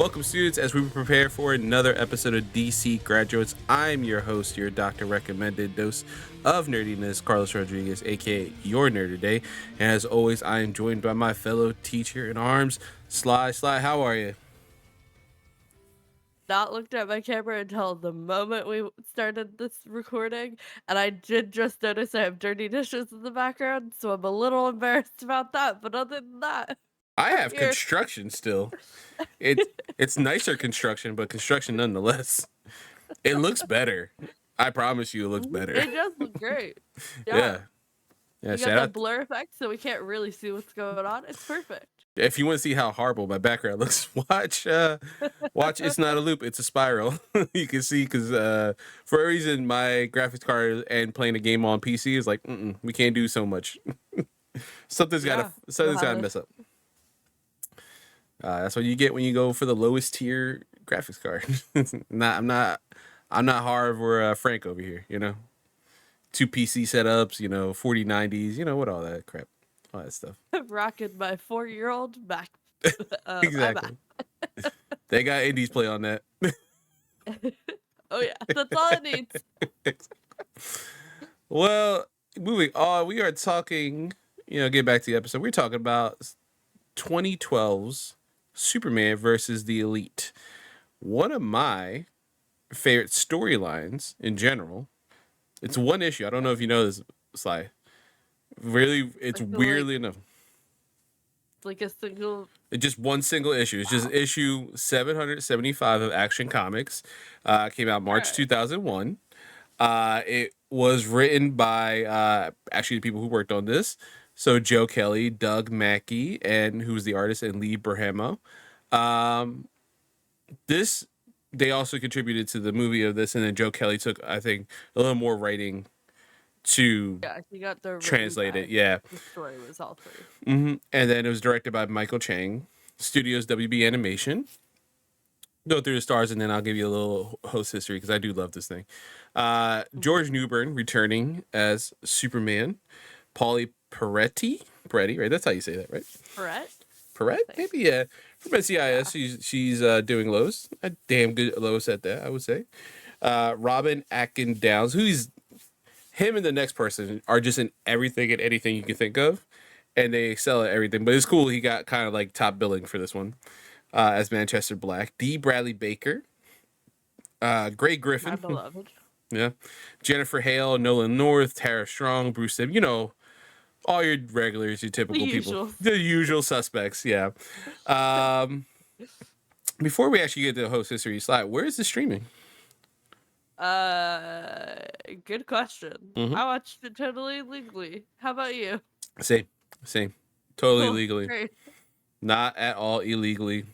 Welcome, students, as we prepare for another episode of DC Graduates. I'm your host, your doctor recommended dose of nerdiness, Carlos Rodriguez, aka your nerd today. And as always, I am joined by my fellow teacher in arms, Sly. Sly, how are you? Not looked at my camera until the moment we started this recording, and I did just notice I have dirty dishes in the background, so I'm a little embarrassed about that. But other than that, I I'm have here. construction still. It's nicer construction, but construction nonetheless. It looks better. I promise you, it looks better. It does look great. Yeah, Yeah, yeah. you got Shout that out. blur effect, so we can't really see what's going on. It's perfect. If you want to see how horrible my background looks, watch. It's not a loop; it's a spiral. You can see because for a reason, my graphics card and playing a game on PC is like, we can't do so much. Something's Yeah, something's you'll gotta have mess up. That's what you get when you go for the lowest tier graphics card. I'm not Harv or Frank over here. You know, two PC setups. 4090s. You know what all that crap, all that stuff. I'm rocking my 4-year-old Mac. Exactly. They got indies play on that. Oh yeah, that's all it needs. Well, moving on, we are talking, get back to the episode. We're talking about 2012's Superman versus the Elite. One of my favorite storylines in general. It's one issue. I don't know if you know this, Sly. Really, it's I feel weirdly enough. like a single. It's just one single issue. It's just issue 775 of Action Comics. Came out March Alright. 2001. It was written by actually the people who worked on this. So Joe Kelly, Doug Mackey, and who's the artist, and Lee Berhamo. This they also contributed to the movie of this, and then Joe Kelly took, I think, a little more writing to Yeah, he got the written translate it. by. Yeah. The story was all three. And then it was directed by Michael Chang, Studios WB Animation. Go through the stars, and then I'll give you a little host history because I do love this thing. George Newbern returning as Superman. Paulie Peretti, right? That's how you say that, right? Perrette, maybe, yeah. From NCIS, yeah. She's doing Lois. A damn good Lois at that, I would say. Robin Atkin Downs, him and the next person are just in everything and anything you can think of, and they excel at everything. But it's cool. He got kind of like top billing for this one as Manchester Black. D. Bradley Baker, Gray Griffin, My beloved. yeah, Jennifer Hale, Nolan North, Tara Strong, Bruce Timm. All your regulars, your typical people, the usual suspects. Yeah. Before we actually get to the host history slide, where is the streaming? Good question. I watched it totally legally. How about you? Same, totally legally. Great. Not at all illegally.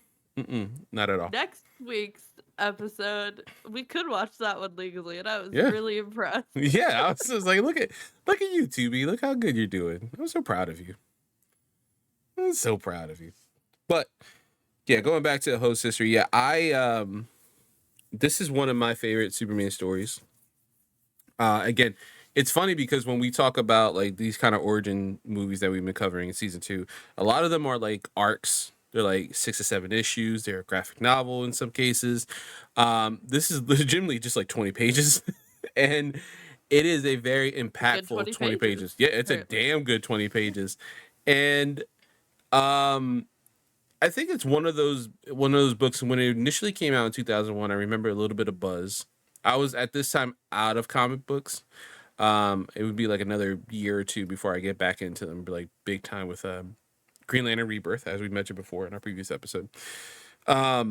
Not at all. Next week's episode, we could watch that one legally, and I was really impressed. Yeah, I was just like, look at you, Tubi. Look how good you're doing. I'm so proud of you. I'm so proud of you. But yeah, going back to the host history, yeah, I this is one of my favorite Superman stories. Again, it's funny because when we talk about like these kind of origin movies that we've been covering in season 2, a lot of them are like arcs. They're like 6 or 7 issues. They're a graphic novel in some cases. This is legitimately just like 20 pages. And it is a very impactful 20 pages. Yeah, it's a damn good 20 pages. And I think it's one of those books when it initially came out in 2001. I remember a little bit of buzz. I was at this time out of comic books. It would be like another year or two before I get back into them, like big time with Green Lantern Rebirth, as we mentioned before in our previous episode. But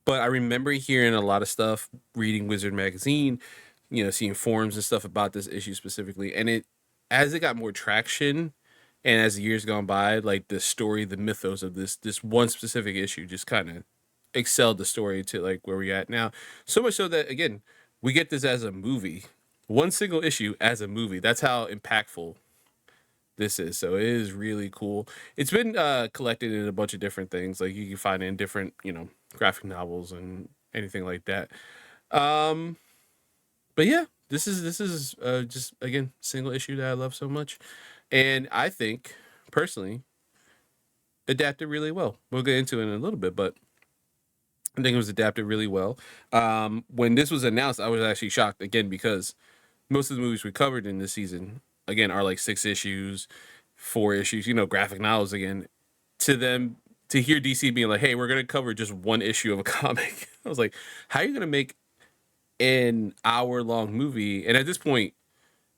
I remember hearing a lot of stuff, reading Wizard magazine, seeing forums and stuff about this issue specifically. And as it got more traction, and as the years gone by, like the story, the mythos of this one specific issue just kind of excelled the story to like where we're at now. So much so that, again, we get this as a movie. One single issue as a movie. That's how impactful this is. So it is really cool. It's been collected in a bunch of different things. Like you can find it in different, graphic novels and anything like that. But yeah, this is just, again, single issue that I love so much. And I think, personally, adapted really well. We'll get into it in a little bit, but I think it was adapted really well. When this was announced, I was actually shocked again because most of the movies we covered in this season, again, are like 6 issues, 4 issues, graphic novels again. To them, to hear DC being like, hey, we're going to cover just one issue of a comic, I was like, how are you going to make an hour-long movie? And at this point,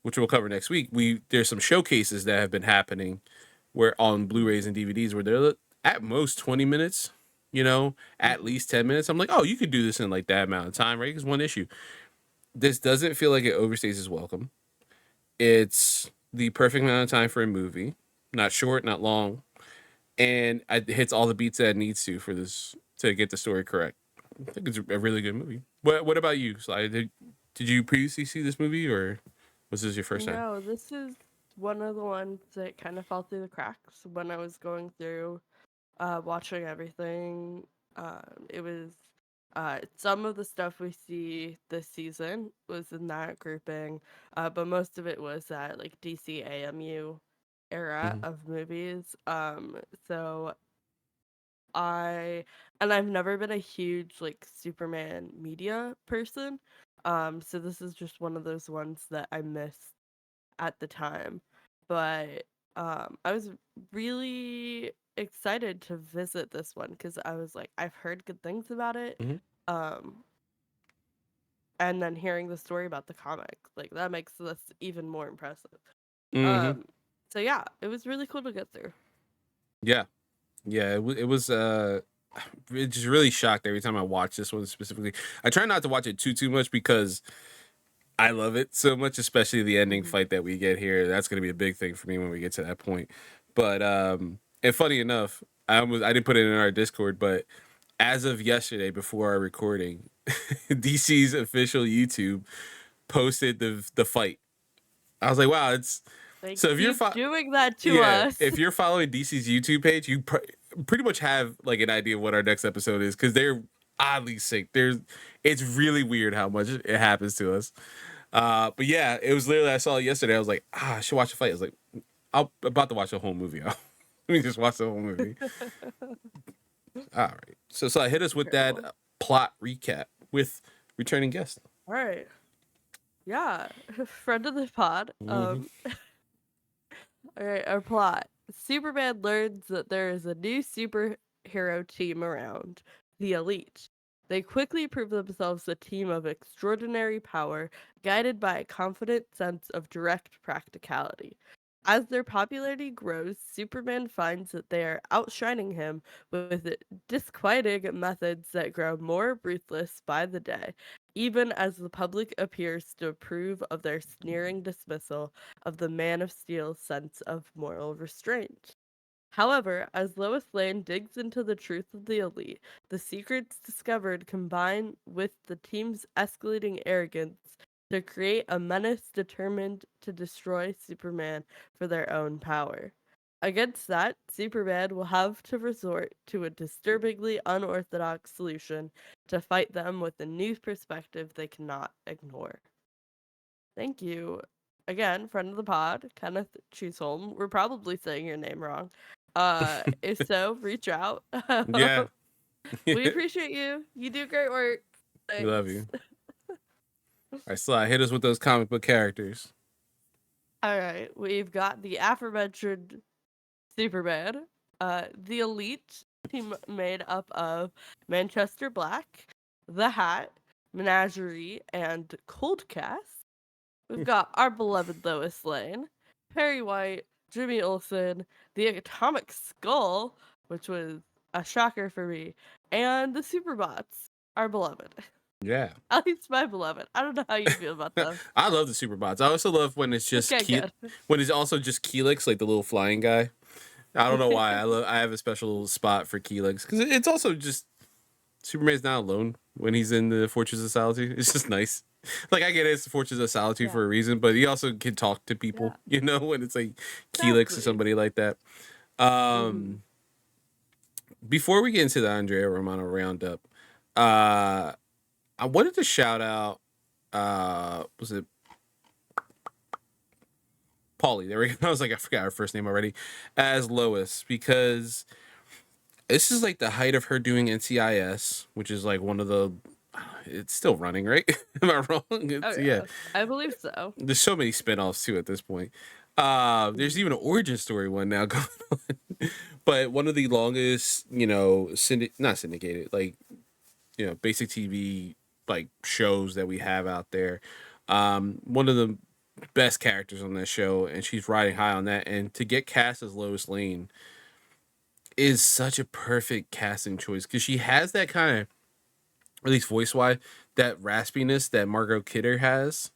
which we'll cover next week, there's some showcases that have been happening where on Blu-rays and DVDs where they're at most 20 minutes, at Mhm. least 10 minutes. I'm like, oh, you could do this in like that amount of time, right? Because one issue. This doesn't feel like it overstays its welcome. It's the perfect amount of time for a movie, not short, not long, and it hits all the beats that it needs to for this to get the story correct. I think it's a really good movie. What about you, Sly? Did you previously see this movie, or was this your first time? No, this is one of the ones that kind of fell through the cracks when I was going through watching everything. It was some of the stuff we see this season was in that grouping, but most of it was that like DC AMU era Mm-hmm. of movies. So I and I've never been a huge like Superman media person. So this is just one of those ones that I missed at the time. But I was really excited to visit this one because I was like, I've heard good things about it. Mm-hmm. Um, and then hearing the story about the comic, like that makes this even more impressive. Mm-hmm. Um, so yeah, it was really cool to get through. Yeah, yeah. It was. It just really shocked every time I watch this one specifically. I try not to watch it too much because I love it so much, especially the ending Hmm. fight that we get here. That's going to be a big thing for me when we get to that point. But and funny enough, I didn't put it in our Discord, but as of yesterday, before our recording, DC's official YouTube posted the fight. I was like, wow, it's They so if you're keep doing that to yeah, us. if you're following DC's YouTube page, you pretty much have like an idea of what our next episode is because they're oddly sick. It's really weird how much it happens to us. But yeah, it was literally I saw it yesterday. I was like, I should watch the fight. I was like, I'm about to watch the whole movie. Let me just watch the whole movie. All right. So I hit us with that Incredible. plot recap with returning guest. All right. Yeah. Friend of the pod. Mm-hmm. All right, our plot. Superman learns that there is a new superhero team around, the Elite. They quickly prove themselves a team of extraordinary power, guided by a confident sense of direct practicality. As their popularity grows, Superman finds that they are outshining him with disquieting methods that grow more ruthless by the day, even as the public appears to approve of their sneering dismissal of the Man of Steel's sense of moral restraint. However, as Lois Lane digs into the truth of the Elite, the secrets discovered combine with the team's escalating arrogance to create a menace determined to destroy Superman for their own power. Against that, Superman will have to resort to a disturbingly unorthodox solution to fight them with a new perspective they cannot ignore. Thank you. Again, friend of the pod, Kenneth Chisholm. We're probably saying your name wrong. If so, reach out. Yeah. We We appreciate you. You do great work. love Thanks. you. All right, Sly, hit us with those comic book characters. All right, we've got the aforementioned Superman, the Elite team made up of Manchester Black, the Hat, Menagerie, and Coldcast. We've got our beloved Lois Lane, Perry White, Jimmy Olsen, the Atomic Skull, which was a shocker for me, and the Superbots, our beloved. Yeah. At least my beloved. I don't know how you feel about them. I love the Superbots. I also love when it's just Okay, good. when it's also just Keelix, like the little flying guy. I don't know why. I have a special spot for Keelix because it's also just Superman's not alone when he's in the Fortress of Solitude. It's just nice. Like I get it, it's the Fortress of Solitude Yeah, for a reason, but he also can talk to people. yeah, When it's like Keelix or exactly. somebody like that. Hmm. Um, Before we get into the Andrea Romano roundup, uh, I wanted to shout out. Was it Paulie? There we go. I was like, I forgot her first name already, as Lois because This is like the height of her doing NCIS, which is like one of the. It's still running, right? Am I wrong? Oh It's, yeah. yeah, I believe so. There's so many spinoffs too at this point. There's Mhm. even an origin story one now going on. But one of the longest, you know, not syndicated, like, you know, basic TV like shows that we have out there. One of the best characters on that show, and she's riding high on that. And to get cast as Lois Lane is such a perfect casting choice because she has that kind of, at least voice wise, that raspiness that Margot Kidder has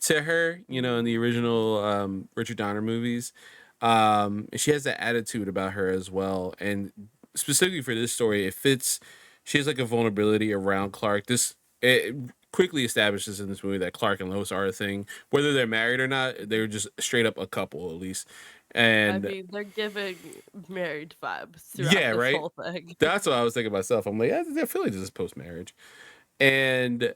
to her, you know, in the original Richard Donner movies. And she has that attitude about her as well. And specifically for this story, it fits. She has like a vulnerability around Clark. This it quickly establishes in this movie that Clark and Lois are a thing, whether they're married or not. They're just straight up a couple, at least. I And mean, they're giving married vibes yeah, throughout this right. whole thing. That's what I was thinking myself. I'm like, I feel like this is post marriage, and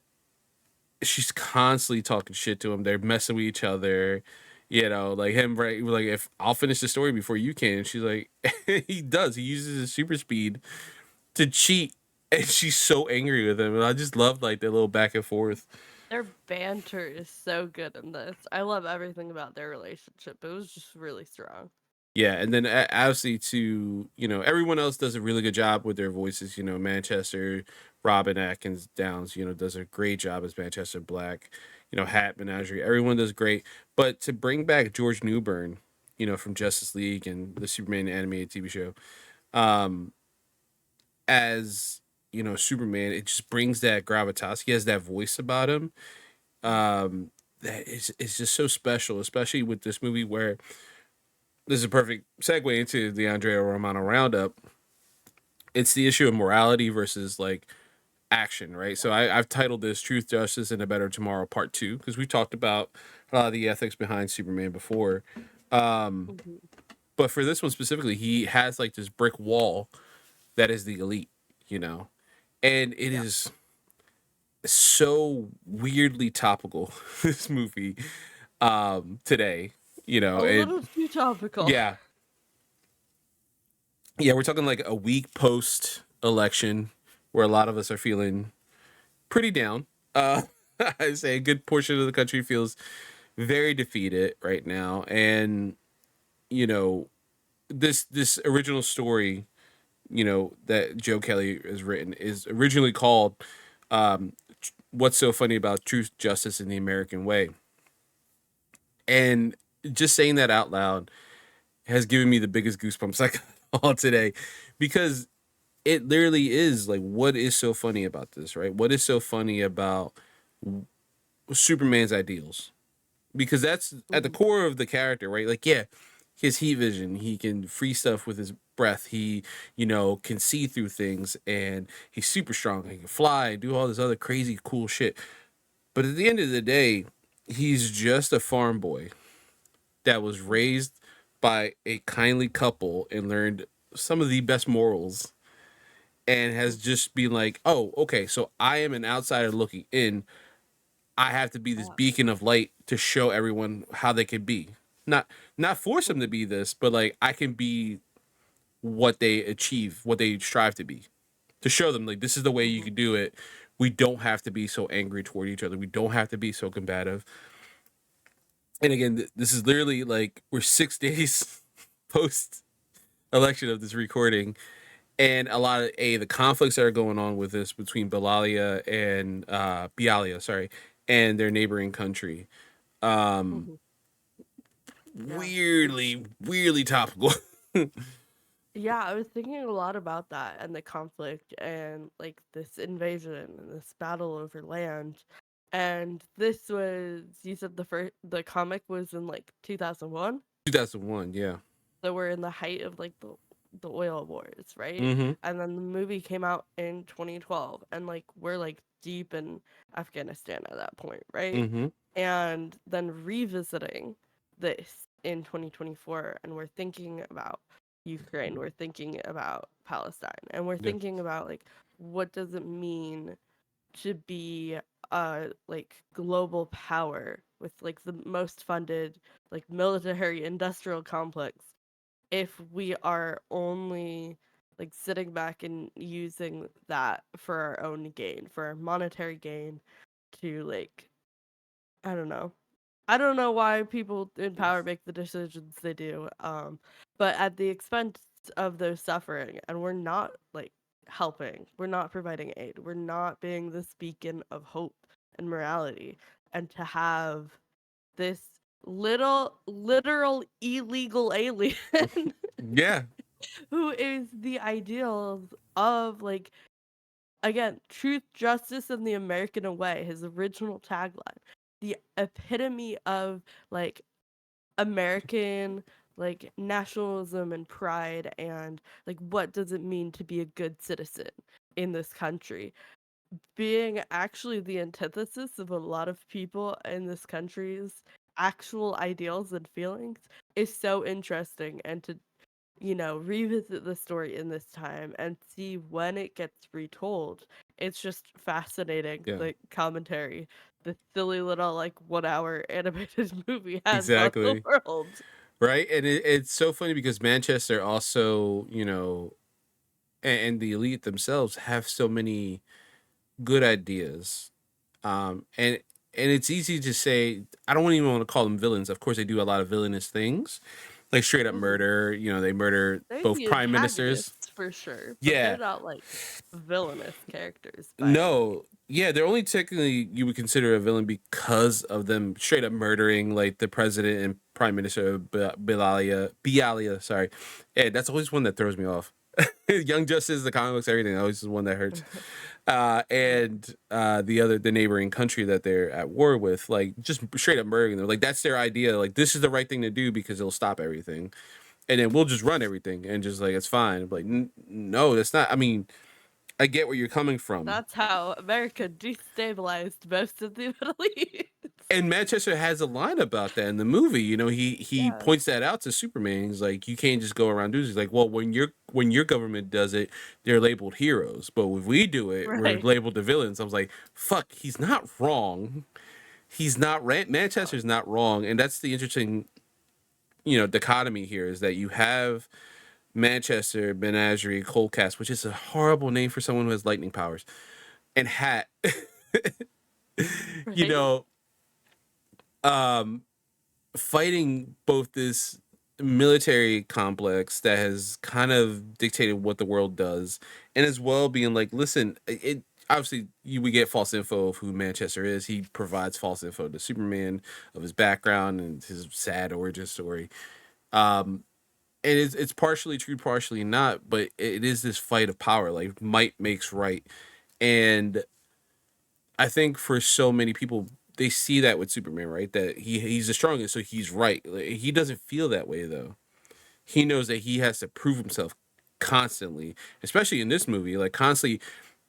she's constantly talking shit to him. They're messing with each other. You know, like him, right? Like, if I'll finish the story before you can. And she's like, he does. He uses his super speed to cheat, and she's so angry with him. And I just love like their little back and forth. Their banter is so good in this. I love everything about their relationship. It was just really strong. Yeah, and then obviously to, you know, everyone else does a really good job with their voices. You know, Manchester, Robin Atkins Downs, you know, does a great job as Manchester Black. You know, Hat Menagerie, everyone does great. But to bring back George Newbern, you know, from Justice League and the Superman animated TV show, um, as, you know, Superman, it just brings that gravitas. He has that voice about him. That is just so special, especially with this movie where this is a perfect segue into the Andrea Romano Roundup. It's the issue of morality versus like action, right? So I've titled this "Truth, Justice, and a Better Tomorrow" Part Two because we talked about a lot of the ethics behind Superman before. Um, Mhm. but for this one specifically, he has like this brick wall that is the elite, you know, and it Yeah, is so weirdly topical. This movie today, you know, a and little too topical. yeah, yeah, we're talking like a week post election where a lot of us are feeling pretty down. I say a good portion of the country feels very defeated right now, and you know, this original story, you know, that Joe Kelly has written is originally called "What's So Funny About Truth, Justice, and the American Way," and just saying that out loud has given me the biggest goosebumps I got all today because it literally is like, what is so funny about this, right? What is so funny about Superman's ideals? Because that's at the Mhm. core of the character, right? Like, yeah, his heat vision, he can free stuff with his breath. He, you know, can see through things, and he's super strong. He can fly and do all this other crazy cool shit. But at the end of the day, he's just a farm boy that was raised by a kindly couple and learned some of the best morals and has just been like, oh, okay, so I am an outsider looking in. I have to be this Yeah. beacon of light to show everyone how they can be. Not not force them to Mhm. be this, but like I can be what they achieve, what they strive to be. To show them like this is the way you Mhm. can do it. We don't have to be so angry toward each other. We don't have to be so combative. And again, this is literally like we're 6 days post election of this recording, and a lot of the conflicts that are going on with this between Belalia and Bialia, sorry, and their neighboring country. Um, Mhm. Yeah. Which weirdly topical. Yeah, I was thinking a lot about that and the conflict and like this invasion and this battle over land. And this was, you said the comic was in like 2001. 2001, yeah. So we're in the height of like the oil wars, right? Mm-hmm. And then the movie came out in 2012 and like we're like deep in Afghanistan at that point, right? Mm-hmm. And then revisiting this in 2024 and we're thinking about Ukraine, we're thinking about Palestine, and we're Yeah. thinking about like what does it mean to be a like global power with like the most funded like military industrial complex if we are only like sitting back and using that for our own gain, for our monetary gain, to like, I don't know. I don't know why people in power make the decisions they do, but at the expense of those suffering, and we're not like helping, we're not providing aid, we're not being this beacon of hope and morality, and to have this literal illegal alien Yeah, who is the ideals of like, again, truth, justice, and the American way, his original tagline, the epitome of like American like nationalism and pride, and like what does it mean to be a good citizen in this country, being actually the antithesis of a lot of people in this country's actual ideals and feelings, is so interesting. And to, revisit the story in this time and see when it gets retold, it's just fascinating, yeah, the commentary the silly little like 1 hour animated movie has on the exactly. world. Right, and it's so funny because Manchester also, and the elite themselves have so many good ideas, and it's easy to say I don't even want to call them villains. Of course, they do a lot of villainous things, like straight up Mhm. murder. They murder They're both the prime ministers. antagonists for sure, but they're Yeah, not like villainous characters by any. no, yeah, they're only technically you would consider a villain because of them straight up murdering like the president and prime minister Bialia. Sorry, and that's always one that throws me off. Young Justice, the comic books, everything always is one that hurts. Yeah. And the neighboring country that they're at war with, like just straight up murdering them. Like that's their idea. Like this is the right thing to do because it'll stop everything, and then we'll just run everything and just like it's fine. Like no, that's not. I mean, I get where you're coming from. That's how America destabilized most of the Middle East. And Manchester has a line about that in the movie. He Yeah. points that out to Superman. He's like, you can't just go around doing this. He's like, well, when your government does it, they're labeled heroes, but if we do it, we're Right. labeled the villains. I was like, fuck, he's not wrong. He's not No. Manchester's not wrong, and that's the interesting dichotomy here is that you have Manchester, Menagerie, Coldcast, which is a horrible name for someone who has lightning powers, and Hat. you Right. know, um, fighting both this military complex that has kind of dictated what the world does, and as well being like, listen, it obviously we get false info of who Manchester is. He provides false info to Superman of his background and his sad origin story. Um, and it's partially true, partially not, but it is this fight of power. Like might makes right, and I think for so many people, they see that with Superman, right? That he's the strongest, so he's right. Like, he doesn't feel that way though. He knows that he has to prove himself constantly, especially in this movie. Like constantly,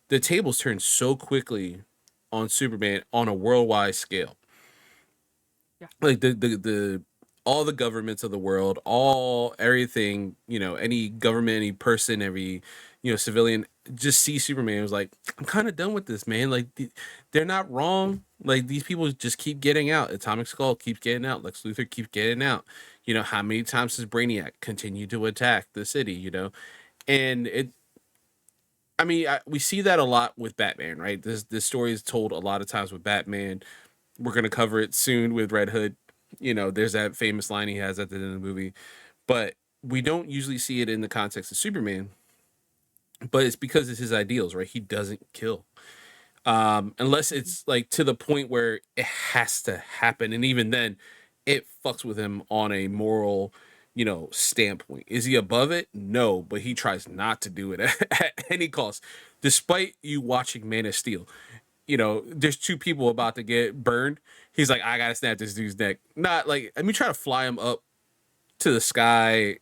the tables turn so quickly on Superman on a worldwide scale. Yeah. Like the all the governments of the world, all everything, any government, any person, every civilian just see Superman. It was like, I'm kind of done with this, man. Like they're not wrong. Like these people just keep getting out. Atomic Skull keeps getting out. Lex Luthor keeps getting out. How many times has Brainiac continued to attack the city? And it. I mean, we see that a lot with Batman, right? This story is told a lot of times with Batman. We're gonna cover it soon with Red Hood. There's that famous line he has at the end of the movie, but we don't usually see it in the context of Superman. But it's because it's his ideals, right? He doesn't kill, unless Mhm. it's like to the point where it has to happen, and even then, it fucks with him on a moral, standpoint. Is he above it? No, but he tries not to do it at any cost, despite you watching Man of Steel. There's two people about to get burned. He's like, I gotta snap this dude's neck. Not like, let me try to fly him up to the sky.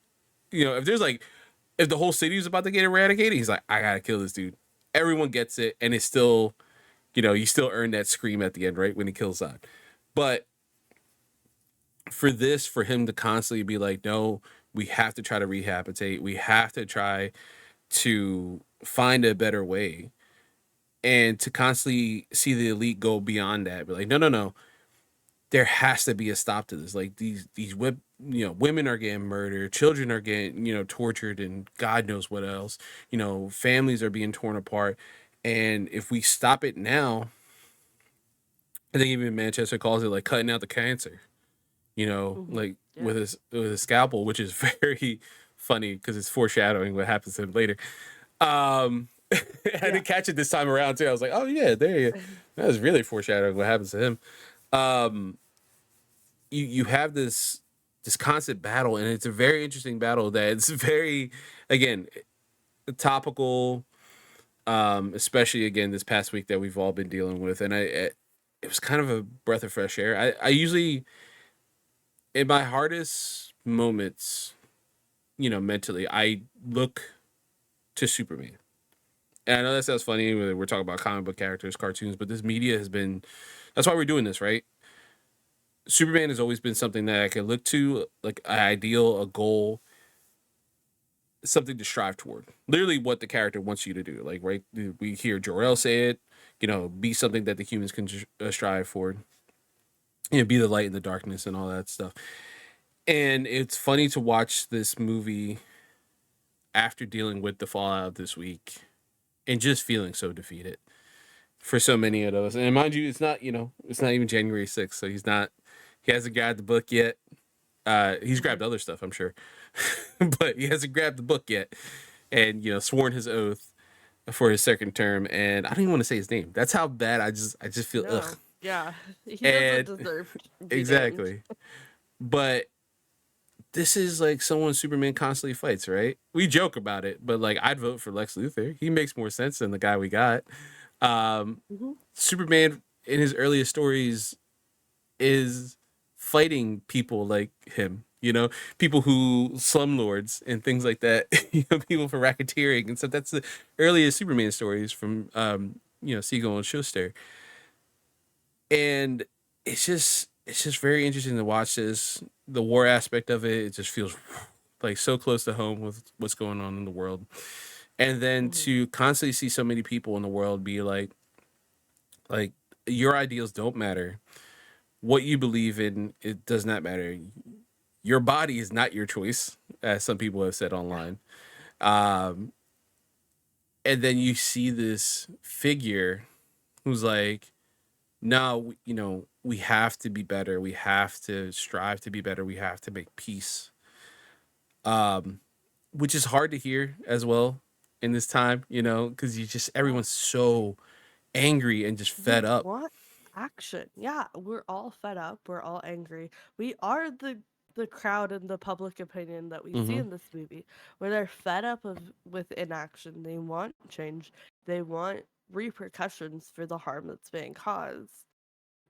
If the whole city is about to get eradicated, he's like, I gotta kill this dude. Everyone gets it, and it's still, you still earn that scream at the end, right? When he kills Zod. But for him to constantly be like, no, we have to try to rehabilitate. We have to try to find a better way. And to constantly see the elite go beyond that, be like, no, no, no, there has to be a stop to this. Like these women are getting murdered, children are getting, tortured, and God knows what else. Families are being torn apart. And if we stop it now, I think even Manchester calls it like cutting out the cancer, like Yeah. with a scalpel, which is very funny because it's foreshadowing what happens to him later. Um, I Yeah. didn't catch it this time around too. I was like, oh yeah, there you. That was really foreshadowing what happens to him. Um, you have this constant battle, and it's a very interesting battle that's very, again, topical. Especially again this past week that we've all been dealing with, and it was kind of a breath of fresh air. I usually, in my hardest moments, mentally, I look to Superman. And I know that sounds funny. We're talking about comic book characters, cartoons, but this media has been. That's why we're doing this, right? Superman has always been something that I can look to, like an ideal, a goal, something to strive toward. Literally, what the character wants you to do. Like, right? We hear Jor-El say it. Be something that the humans can strive for. Be the light in the darkness and all that stuff. And it's funny to watch this movie after dealing with the fallout this week and just feeling so defeated for so many of those. And mind you, it's not even January 6th, so he hasn't grabbed the book yet. He's Mhm. grabbed other stuff, I'm sure, but he hasn't grabbed the book yet, and sworn his oath for his second term. And I don't even want to say his name. That's how bad I just feel. Ugh. No. Yeah. He doesn't And deserve to be named. exactly, but this is like someone Superman constantly fights, right? We joke about it, but like I'd vote for Lex Luthor. He makes more sense than the guy we got. Mhm. Superman in his earliest stories is fighting people like him, people who slumlords and things like that, people for racketeering and stuff. That's the earliest Superman stories from Siegel and Schuster. And it's just very interesting to watch this. The war aspect of it, it just feels like so close to home with what's going on in the world. And then Mhm. to constantly see so many people in the world be like your ideals don't matter. What you believe in, it does not matter. Your body is not your choice, as some people have said Yeah. online. Um, and then you see this figure who's like, no, we have to be better. We have to strive to be better. We have to make peace. Um, which is hard to hear as well in this time, because Yeah. everyone's so angry and just We fed up. want action. Yeah, we're all fed up. We're all angry. We are the crowd and the public opinion that we see Mm-hmm. in this movie, where they're fed up with inaction. They want change. They want repercussions for the harm that's being caused.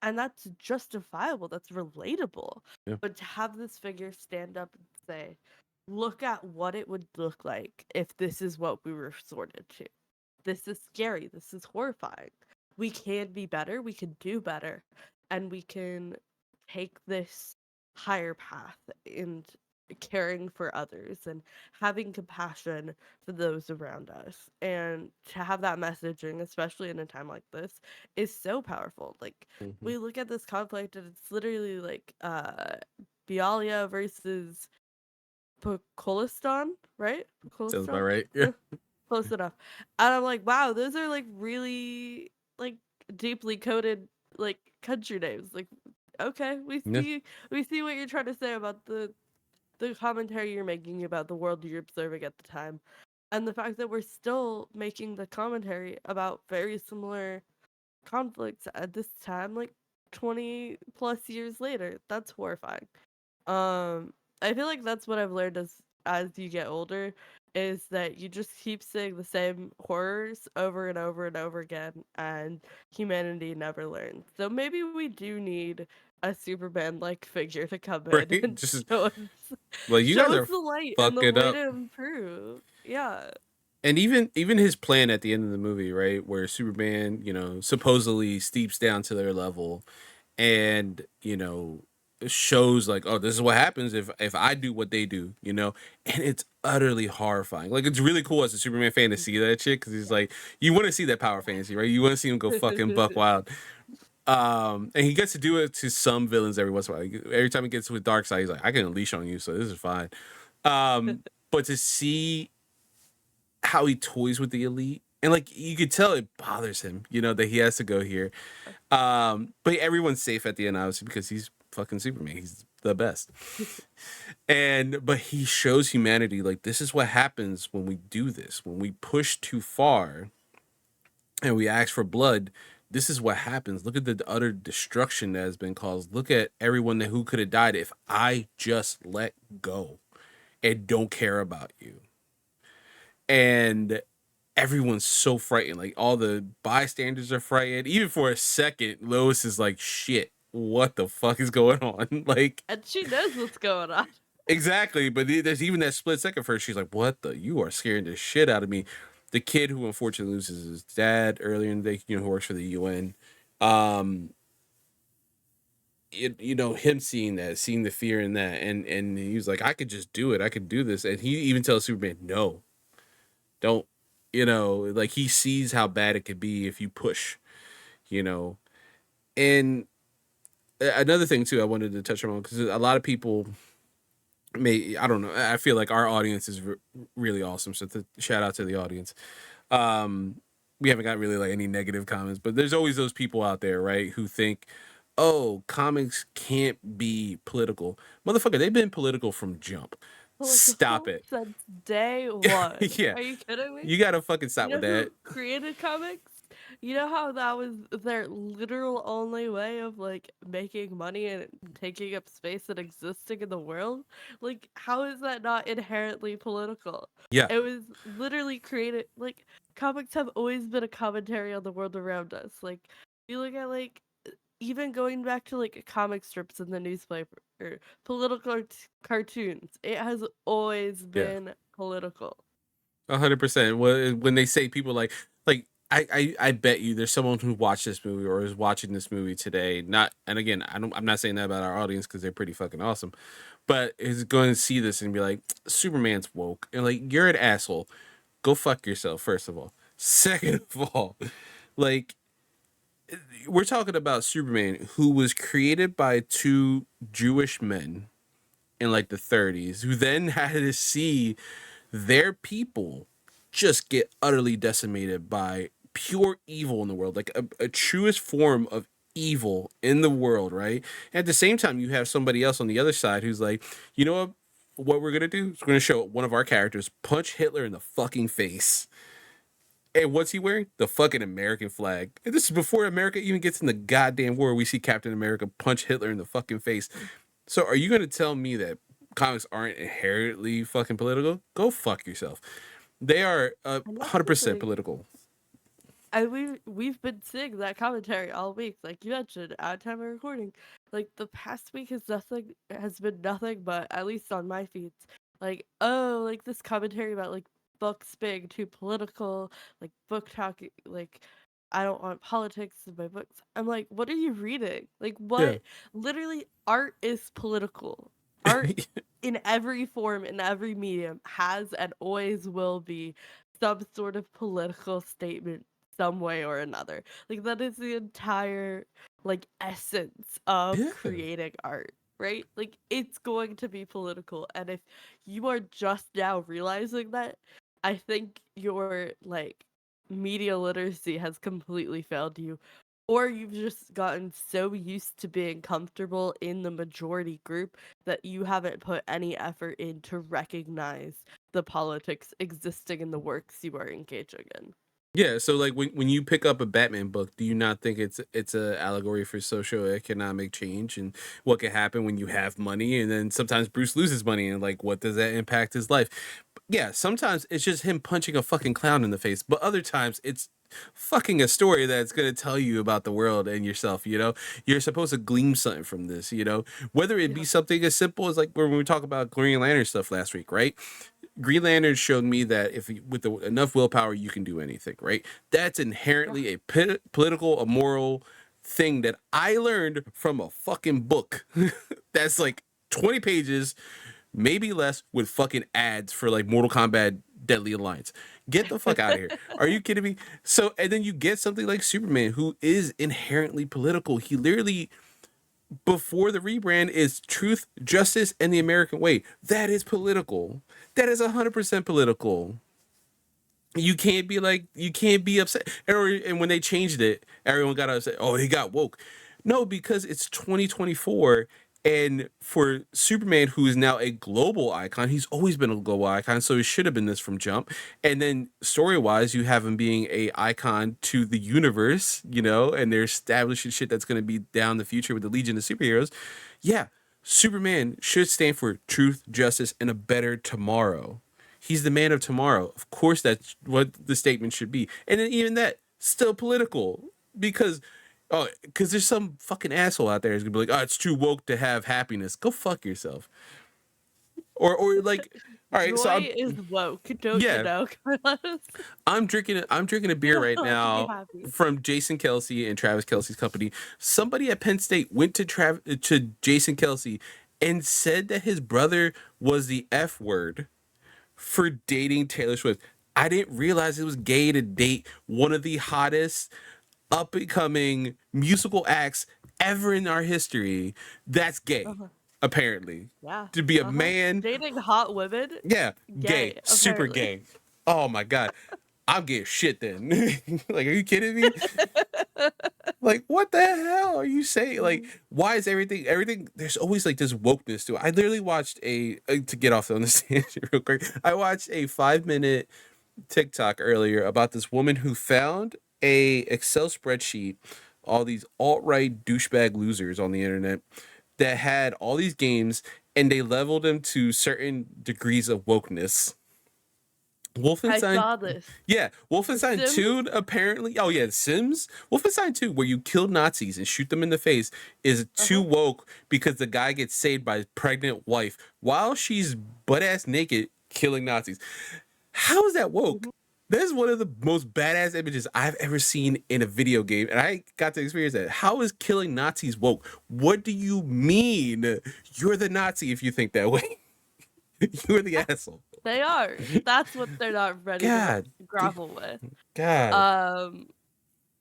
And that's justifiable. That's relatable. Yeah. But to have this figure stand up and say, look at what it would look like if this is what we resorted to. This is scary. This is horrifying. We can be better. We can do better. And we can take this higher path in caring for others and having compassion for those around us. And to have that messaging, especially in a time like this, is so powerful. Like, Mm-hmm. we look at this conflict and it's literally like Bialia versus Pokolistan, right? Sounds about Pokolistan? right. Yeah. Close enough. And I'm like, wow, those are like really like deeply coded like country names. Like, okay, Yeah. we see what you're trying to say about the commentary you're making about the world you're observing at the time. And the fact that we're still making the commentary about very similar conflicts at this time, like 20 plus years later. That's horrifying. I feel like that's what I've learned as you get older is that you just keep seeing the same horrors over and over and over again, and humanity never learns. So maybe we do need a Superman like figure to come in Right. and Just like you guys show us are the light and the fucking way up. to improve. Yeah. And even his plan at the end of the movie, right, where Superman, supposedly steeps down to their level, and shows like, oh, this is what happens if I do what they do, and it's utterly horrifying. Like it's really cool as a Superman fan to see that shit because he's Yeah. like, you want to see that power fantasy, right? You want to see him go fucking buck wild. And he gets to do it to some villains every once in a while. Every time he gets with Darkseid, he's like, I can unleash on you, so this is fine. But to see how he toys with the elite, and like you could tell it bothers him, that he has to go here. But everyone's safe at the end, obviously, because he's fucking Superman. He's the best. But he shows humanity like this is what happens when we do this. When we push too far and we ask for blood, this is what happens. Look at the utter destruction that has been caused. Look at everyone who could have died if I just let go and don't care about you. And everyone's so frightened. Like all the bystanders are frightened. Even for a second, Lois is like, shit, what the fuck is going on? Like, And she knows what's going on. exactly. But there's even that split second first. She's like, what the? You are scaring the shit out of me. The kid who unfortunately loses his dad earlier in the day, who works for the UN. Him seeing that, seeing the fear in that, and he was like, I could just do it. I could do this. And he even tells Superman, no, don't. Like he sees how bad it could be if you push. And another thing too, I wanted to touch on because a lot of people I don't know. I feel like our audience is really awesome. So shout out to the audience. We haven't got really like any negative comments, but there's always those people out there, right, who think, oh, comics can't be political. Motherfucker, they've been political from jump. Stop it. Since day one. Yeah. Are you kidding me? You gotta fucking stop You know with that. who created comics? You know how that was their literal only way of like making money and taking up space and existing in the world? Like, how is that not inherently political? Yeah. It was literally created like comics have always been a commentary on the world around us. Like, you look at like even going back to like comic strips in the newspaper or political cartoons, it has always Yeah. been political. 100%. When they say people like I bet you there's someone who watched this movie or is watching this movie today. Not, and again, I'm not saying that about our audience because they're pretty fucking awesome, but is going to see this and be like, Superman's woke, and like, you're an asshole. Go fuck yourself. First of all. Second of all, like, we're talking about Superman, who was created by two Jewish men in like the 30s, who then had to see their people just get utterly decimated by pure evil in the world, like a truest form of evil in the world, right? And at the same time, you have somebody else on the other side who's like, you know what we're gonna do is we're gonna show one of our characters punch Hitler in the fucking face. And what's he wearing? The fucking American flag. And this is before America even gets in the goddamn war. We see Captain America punch Hitler in the fucking face. So are you gonna tell me that comics aren't inherently fucking political? Go fuck yourself. They are And that's the 100% thing. political. And we've been seeing that commentary all week, like you mentioned, at time of recording. Like the past week has been nothing but, at least on my feeds, like, oh, like this commentary about like books being too political, like book talking, like I don't want politics in my books. I'm like, what are you reading? Like Yeah. what? Literally, art is political. Art in every form, in every medium, has and always will be some sort of political statement some way or another. Like that is the entire like essence of Yeah. creating art, right? Like it's going to be political, and if you are just now realizing that, I think your like media literacy has completely failed you, or you've just gotten so used to being comfortable in the majority group that you haven't put any effort in to recognize the politics existing in the works you are engaging in. Yeah, so like when you pick up a Batman book, do you not think it's a allegory for socioeconomic change and what can happen when you have money, and then sometimes Bruce loses money and like what does that impact his life? Yeah, sometimes it's just him punching a fucking clown in the face, but other times it's fucking a story that's going to tell you about the world and yourself, You're supposed to glean something from this, Whether it be Yeah. something as simple as like when we talk about Green Lantern stuff last week, right? Green Lantern showed me that if with enough willpower, you can do anything, right? That's Yeah. inherently a political, a moral thing that I learned from a fucking book. That's like 20 pages, maybe less, with fucking ads for like Mortal Kombat Deadly Alliance. Get the fuck out of here. Are you kidding me? So, and then you get something like Superman, who is inherently political. He literally, before the rebrand, is truth, justice, and the American way. That is political. That is 100% political. You can't be like, you can't be upset. And when they changed it, everyone got upset. Oh, he got woke. No, because it's 2024, and for Superman, who is now a global icon, he's always been a global icon, so he should have been this from jump. And then story wise, you have him being a icon to the universe, you know, and they're establishing shit that's going to be down the future with the Legion of Superheroes. Yeah, Superman should stand for truth, justice, and a better tomorrow. He's the man of tomorrow. Of course, that's what the statement should be. And then even that, still political. Because, oh, because there's some fucking asshole out there who's gonna be like, oh, it's too woke to have happiness. Go fuck yourself. Or like, all right, so Joy is woke, don't you yeah, know, Carlos? I'm drinking a beer right To be now happy. from Jason Kelsey and Travis Kelsey's company. Somebody at Penn State went to Jason Kelsey and said that his brother was the F word for dating Taylor Swift. I didn't realize it was gay to date one of the hottest up and coming musical acts ever in our history. That's gay, Uh-huh. apparently. Yeah. To be a Uh-huh. man, Dating hot women? yeah, gay, Gay, super apparently. gay. Oh my god, I'm gay as shit then. Like, are you kidding me? Like, what the hell are you saying? Like, why is everything? There's always like this wokeness to it. I literally watched to get off on this tangent real quick. I watched a 5 minute TikTok earlier about this woman who found a Excel spreadsheet, all these alt right douchebag losers on the internet that had all these games, and they leveled them to certain degrees of wokeness. I Wolfenstein, saw this. yeah, The Wolfenstein Sims? 2 apparently. Oh yeah, Sims. Wolfenstein 2, where you kill Nazis and shoot them in the face, is too Uh-huh. woke because the guy gets saved by his pregnant wife while she's butt ass naked killing Nazis. How is that woke? Mhm. That is one of the most badass images I've ever seen in a video game, and I got to experience that. How is killing Nazis woke? What do you mean? You're the Nazi if you think that way. You're the asshole. They are. That's what they're not ready to God, grapple with. God. Um,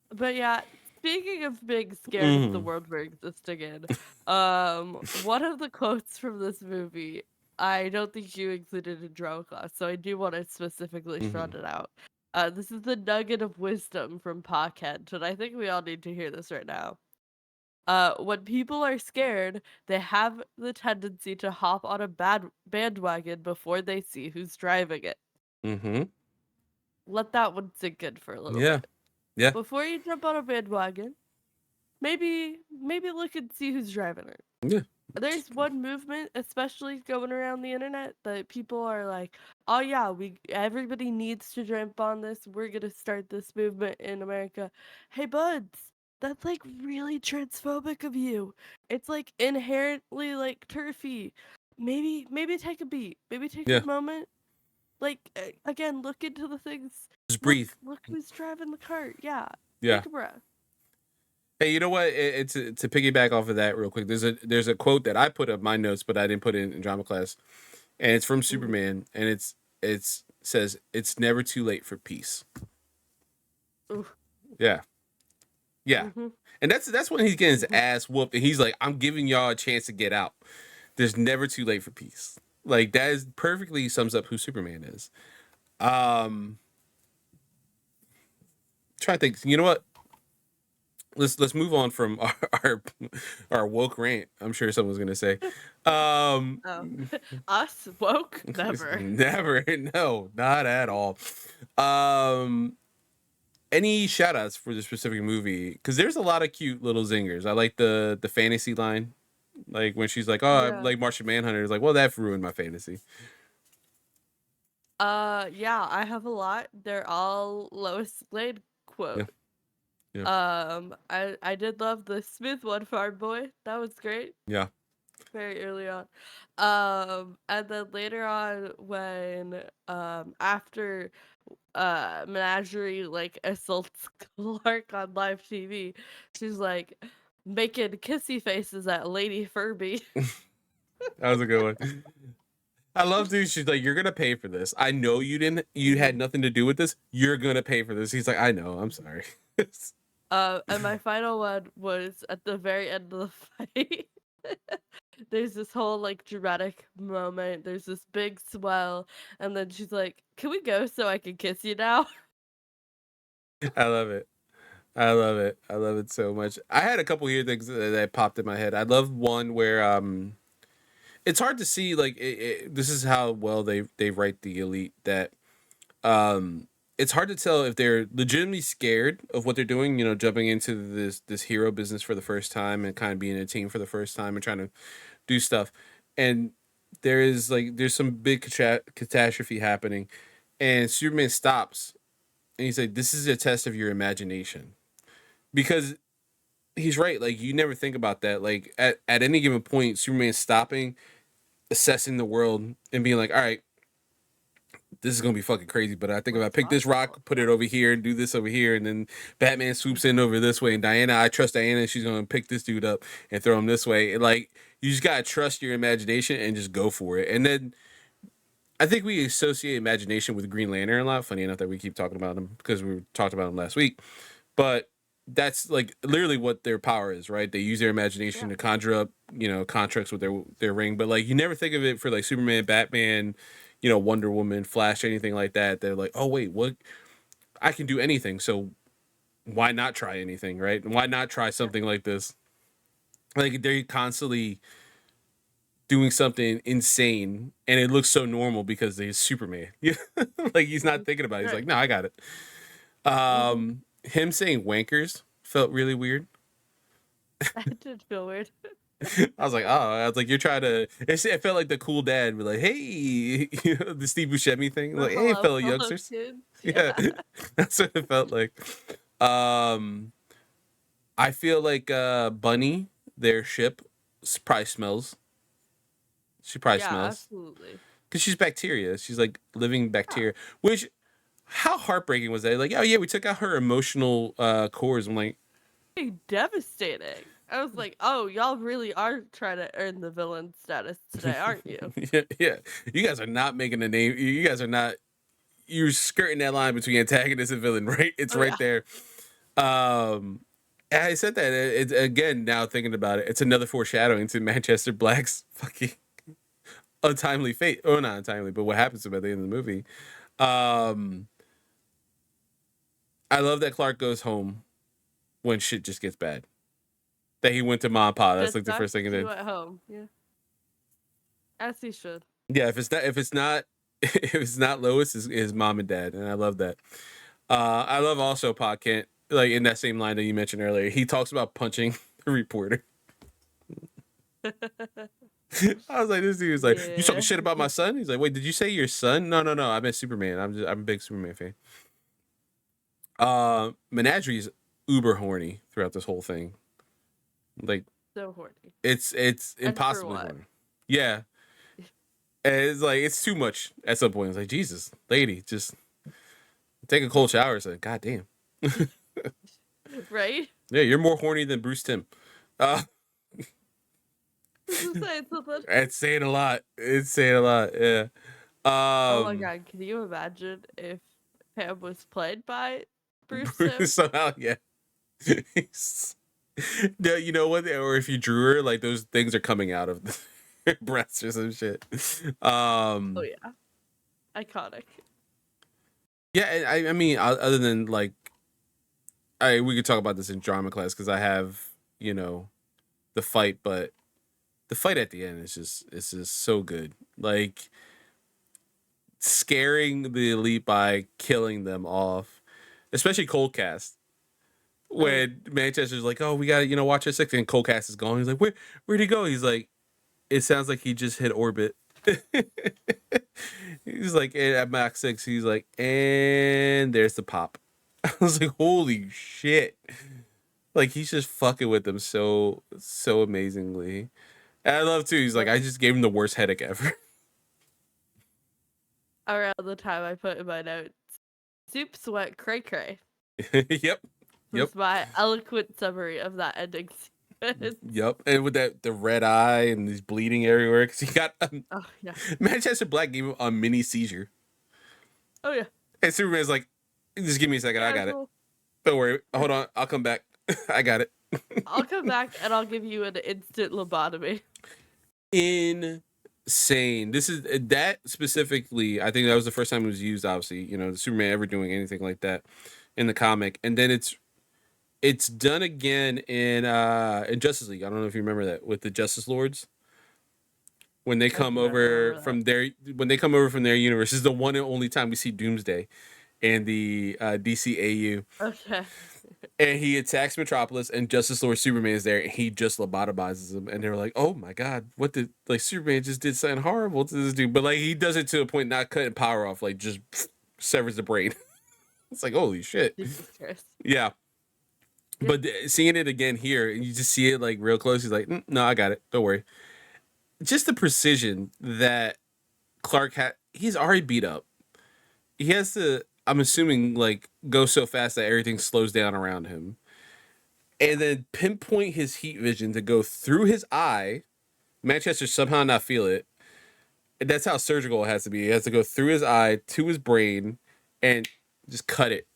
but yeah, speaking of being scared of the Mm. world we're existing in, one of the quotes from this movie, I don't think you included in drama class, so I do want to specifically shout Mhm. it out. This is the nugget of wisdom from Pocket, and I think we all need to hear this right now. When people are scared, they have the tendency to hop on a bad bandwagon before they see who's driving it. Mhm. Let that one sink in for a little Yeah. bit. Yeah. Before you jump on a bandwagon, maybe look and see who's driving it. Yeah. There's one movement, especially going around the internet, that people are like, "Oh yeah, we everybody needs to jump on this. We're gonna start this movement in America." Hey buds, that's like really transphobic of you. It's like inherently like turfy. Maybe take a beat. Maybe take a Yeah. moment. Like again, look into the things. Just Look breathe. look who's driving the cart. Yeah, Yeah. take a breath. Hey, you know what? It's to piggyback off of that real quick. There's a quote that I put up my notes, but I didn't put it in drama class, and it's from Mhm. Superman, and it's says it's never too late for peace. Oof. Yeah. Yeah. Mhm. And that's when he's getting his Mhm. ass whooped, and he's like, "I'm giving y'all a chance to get out. There's never too late for peace." Like, that is perfectly sums up who Superman is. Um, trying to think. You know what? Let's move on from our woke rant. I'm sure someone's gonna say, um, Oh, us woke? Never. never, no, not at all. Um, any shout outs for the specific movie? Because there's a lot of cute little zingers. I like the fantasy line, like when she's like, "Oh, I Yeah. like Martian Manhunter." It's like, well, that ruined my fantasy. Yeah, I have a lot. They're all Lois Lane Yeah, quote. yeah, I did love the Smith one, Farm Boy. That was great. yeah. Very early on. And then later on when after Menagerie like assaults Clark on live TV, she's like making kissy faces at Lady Furby. That was a good one. I love dude. She's like, you're gonna pay for this. I know you didn't. You had nothing to do with this. You're gonna pay for this. He's like, I know. I'm sorry. And my final one was at the very end of the fight. There's this whole like dramatic moment. There's this big swell, and then she's like, "Can we go so I can kiss you now?" I love it. I love it. I love it so much. I had a couple here things that popped in my head. I love one where it's hard to see like this is how well they write the elite that um it's hard to tell if they're legitimately scared of what they're doing, you know, jumping into this hero business for the first time and kind of being a team for the first time and trying to do stuff. And there's some big catastrophe happening and Superman stops and he's like, this is a test of your imagination. Because he's right, like you never think about that. Like at any given point, Superman stopping, assessing the world, and being like, all right, this is gonna be fucking crazy. But I think if I What's pick this possible? rock, put it over here, and do this over here, and then Batman swoops in over this way, and Diana, I trust Diana, she's gonna pick this dude up and throw him this way. And like you just gotta trust your imagination and just go for it. And then I think we associate imagination with Green Lantern a lot. Funny enough that we keep talking about him because we talked about him last week. But that's like literally what their power is, right? They use their imagination Yeah. to conjure up, you know, contracts with their ring. But like you never think of it for like Superman, Batman, you know, Wonder Woman, Flash, anything like that. They're like, oh wait, what? I can do anything. So why not try anything, right? Why not try Yeah. something like this? Like they're constantly doing something insane and it looks so normal because he's Superman. Like he's not thinking about it. He's like, Right. no, I got it. Him saying wankers felt really weird. That did feel weird. I was like, oh, I was like, you're trying to. It felt like the cool dad, be like, hey, you know, the Steve Buscemi thing, like, hey, Hello, fellow hello, youngsters. kids. Yeah, Yeah. that's what it felt like. Um, I feel like Bunny, their ship, probably smells. She probably Yeah, smells absolutely. because she's bacteria. She's like living Yeah. bacteria. Which, how heartbreaking was that? Like, oh yeah, we took out her emotional cores. I'm like, Devastating. I was like, oh, y'all really are trying to earn the villain status today, aren't you? yeah, yeah, you guys are not making a name. You guys are not. You're skirting that line between antagonist and villain, right? It's Oh right yeah. there. And I said that it's again now thinking about it, it's another foreshadowing to Manchester Black's fucking untimely fate. Oh, not untimely, but what happens to him at the end of the movie. Um, I love that Clark goes home when shit just gets bad. That he went to Mom and Pa. That's Just like the back first thing he to did. at home. Yeah. As he should. Yeah, if it's not if it's not Lois, is mom and dad, and I love that. I love also Pa Kent, like in that same line that you mentioned earlier. He talks about punching the reporter. I was like, this dude was like, you talking Yeah. shit about my son? He's like, wait, did you say your son? No, no, no. I meant Superman. I'm a big Superman fan. Menagerie's uber horny throughout this whole thing. Like, So horny. it's And for impossibly what? horny. Yeah, and it's like it's too much at some point. It's like Jesus, lady, just take a cold shower. It's like, God damn. Right? Yeah, you're more horny than Bruce Tim. Uh, This is saying something. it's saying a lot. It's saying a lot. Yeah. Oh my god, can you imagine if Pam was played by Bruce Tim? Somehow, yeah. No, you know what? Or if you drew her, like those things are coming out of her breasts or some shit. Oh yeah. Iconic. Yeah. I mean, other than like, we could talk about this in drama class because I have, you know, the fight, but the fight at the end is just so good. Like scaring the elite by killing them off, especially Cold Cast. Oh yeah. When Manchester's like, "Oh, we gotta, you know, watch our six," and Cold Cast is gone. He's like, Where'd he go?" He's like, "It sounds like he just hit orbit." He's like, at Mach 6, he's like, and there's the pop. I was like, holy shit. Like he's just fucking with them so amazingly. And I love too, he's like, I just gave him the worst headache ever. Around the time I put in my notes, soup sweat cray cray. Yep. Yep. Was my eloquent summary of that ending. good. Yep, and with the red eye and he's bleeding everywhere because he got Oh yeah. Manchester Black gave him a mini seizure, Oh yeah. and Superman's like, "Just give me a second, I got it. Casual. Don't worry, Yeah. hold on, I'll come back. I got it." I'll come back and I'll give you an instant lobotomy. Insane. This is that specifically. I think that was the first time it was used. Obviously, the Superman ever doing anything like that in the comic, and then it's done again in Justice League. I don't know if you remember that with the Justice Lords when they I come don't over remember from their universe. This is the one and only time we see Doomsday in the DCAU. that. Okay. And he attacks Metropolis, and Justice Lord Superman is there, and he just lobotomizes him. And they're like, "Oh my god, what did Superman just did something horrible to this dude?" But like he does it to a point, not cutting power off, like just severs the brain. It's like holy shit, Jesus Christ. yeah. But seeing it again here, and you just see it like real close. He's like, "No, I got it. Don't worry." Just the precision that Clark had. He's already beat up. He has to. I'm assuming like go so fast that everything slows down around him. And then pinpoint his heat vision to go through his eye. Manchester somehow not feel it. And that's how surgical it has to be. It has to go through his eye to his brain and just cut it.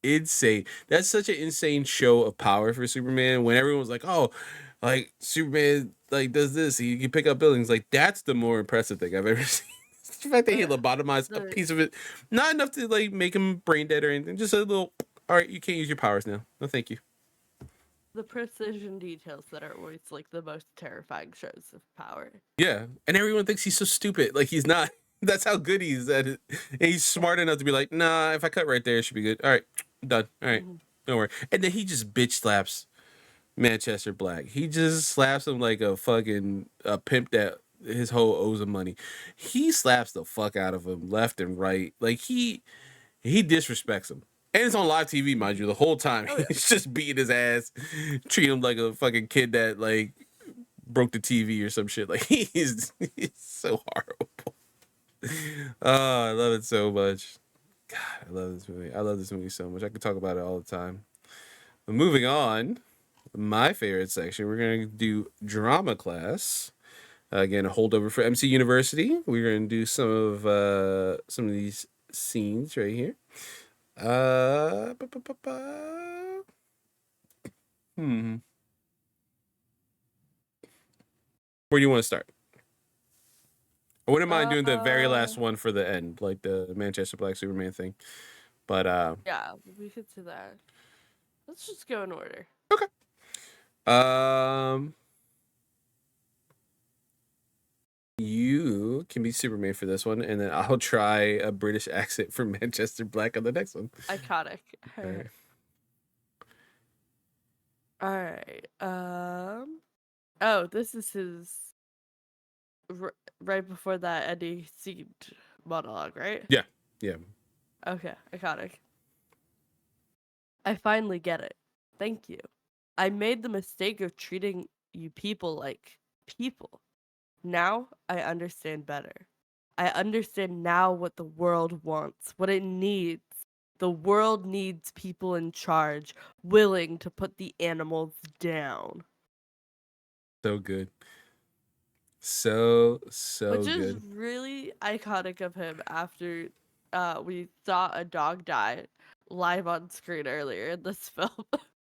Insane. That's such an insane show of power for Superman. When everyone's like, "Oh, like Superman like does this, he can pick up buildings." Like that's the more impressive thing I've ever seen. The fact that he lobotomized a piece of it, not enough to like make him brain dead or anything. Just a little. All right, you can't use your powers now. No, thank you. The precision details that are always like the most terrifying shows of power. Yeah, and everyone thinks he's so stupid. Like he's not. That's how good he's at it. And he's smart enough to be like, "Nah, if I cut right there, it should be good. All right, done. All right, don't worry." And then he just bitch slaps Manchester Black. He just slaps him like a fucking pimp that his hoe owes him money. He slaps the fuck out of him left and right. Like he disrespects him. And it's on live TV, mind you, the whole time. Oh, yeah. He's just beating his ass, treat him like a fucking kid that like broke the TV or some shit. Like he's so horrible. Oh, I love it so much. God, I love this movie. I love this movie so much. I could talk about it all the time. But moving on, my favorite section, we're gonna do drama class. Again, a holdover for MC University. We're gonna do some of these scenes right here. Ba, ba, ba, ba. Where do you want to start? I wouldn't mind doing the very last one for the end, like the Manchester Black Superman thing. But yeah, we could do that. Let's just go in order. Okay. You can be Superman for this one, and then I'll try a British accent for Manchester Black on the next one. Iconic. All right. All right. Oh, this is his right before that Eddie Seed monologue, right? Yeah. Okay, iconic. I finally get it. Thank you. I made the mistake of treating you people like people. Now I understand better. I understand now what the world wants, what it needs. The world needs people in charge, willing to put the animals down. So good. So Which good. is really iconic of him after we saw a dog die live on screen earlier in this film.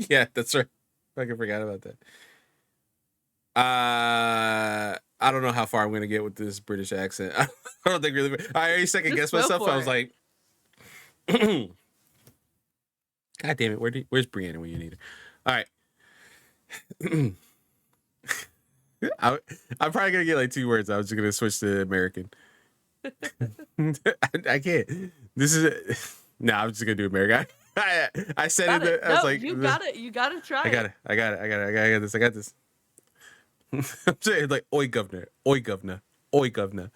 Yeah, that's right. I forgot about that. I don't know how far I'm gonna get with this British accent. I don't think really. I already second guessed myself. I was like, God damn it! Where's Brianna when you need her? All right. I'm probably gonna get like 2 words. I was just gonna switch to American. I can't. This is no. I'm just gonna do American. I said it. I was like, you got it. You gotta try. I got it. I got this. I got this. I'm saying like, oi governor, oi governor, oi governor.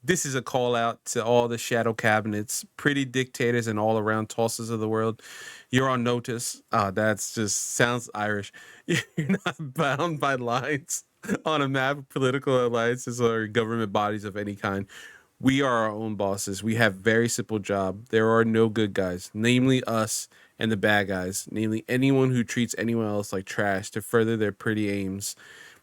This is a call out to all the shadow cabinets, pretty dictators, and all around tosses of the world. You're on notice. That's just sounds Irish. You're not bound by lines on a map of political alliances or government bodies of any kind. We are our own bosses. We have very simple job. There are no good guys, namely us and the bad guys, namely anyone who treats anyone else like trash to further their pretty aims.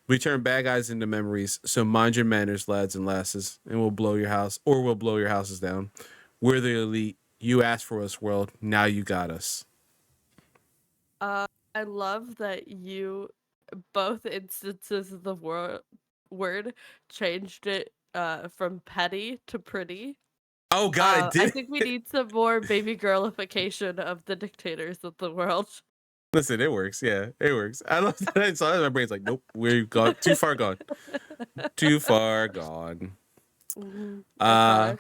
We turn bad guys into memories, so mind your manners, lads and lasses, and we'll blow your house, or we'll blow your houses down. We're the elite. You asked for us, world. Now you got us. I love that you both instances of the word changed it from petty to pretty. Oh God, I I did. think we need some more baby girlification of the dictators of the world. Listen, it works. Yeah, it works. I love that. So my brain's like, nope, we're gone. Too far gone. Too far gone. Uh, Iconic.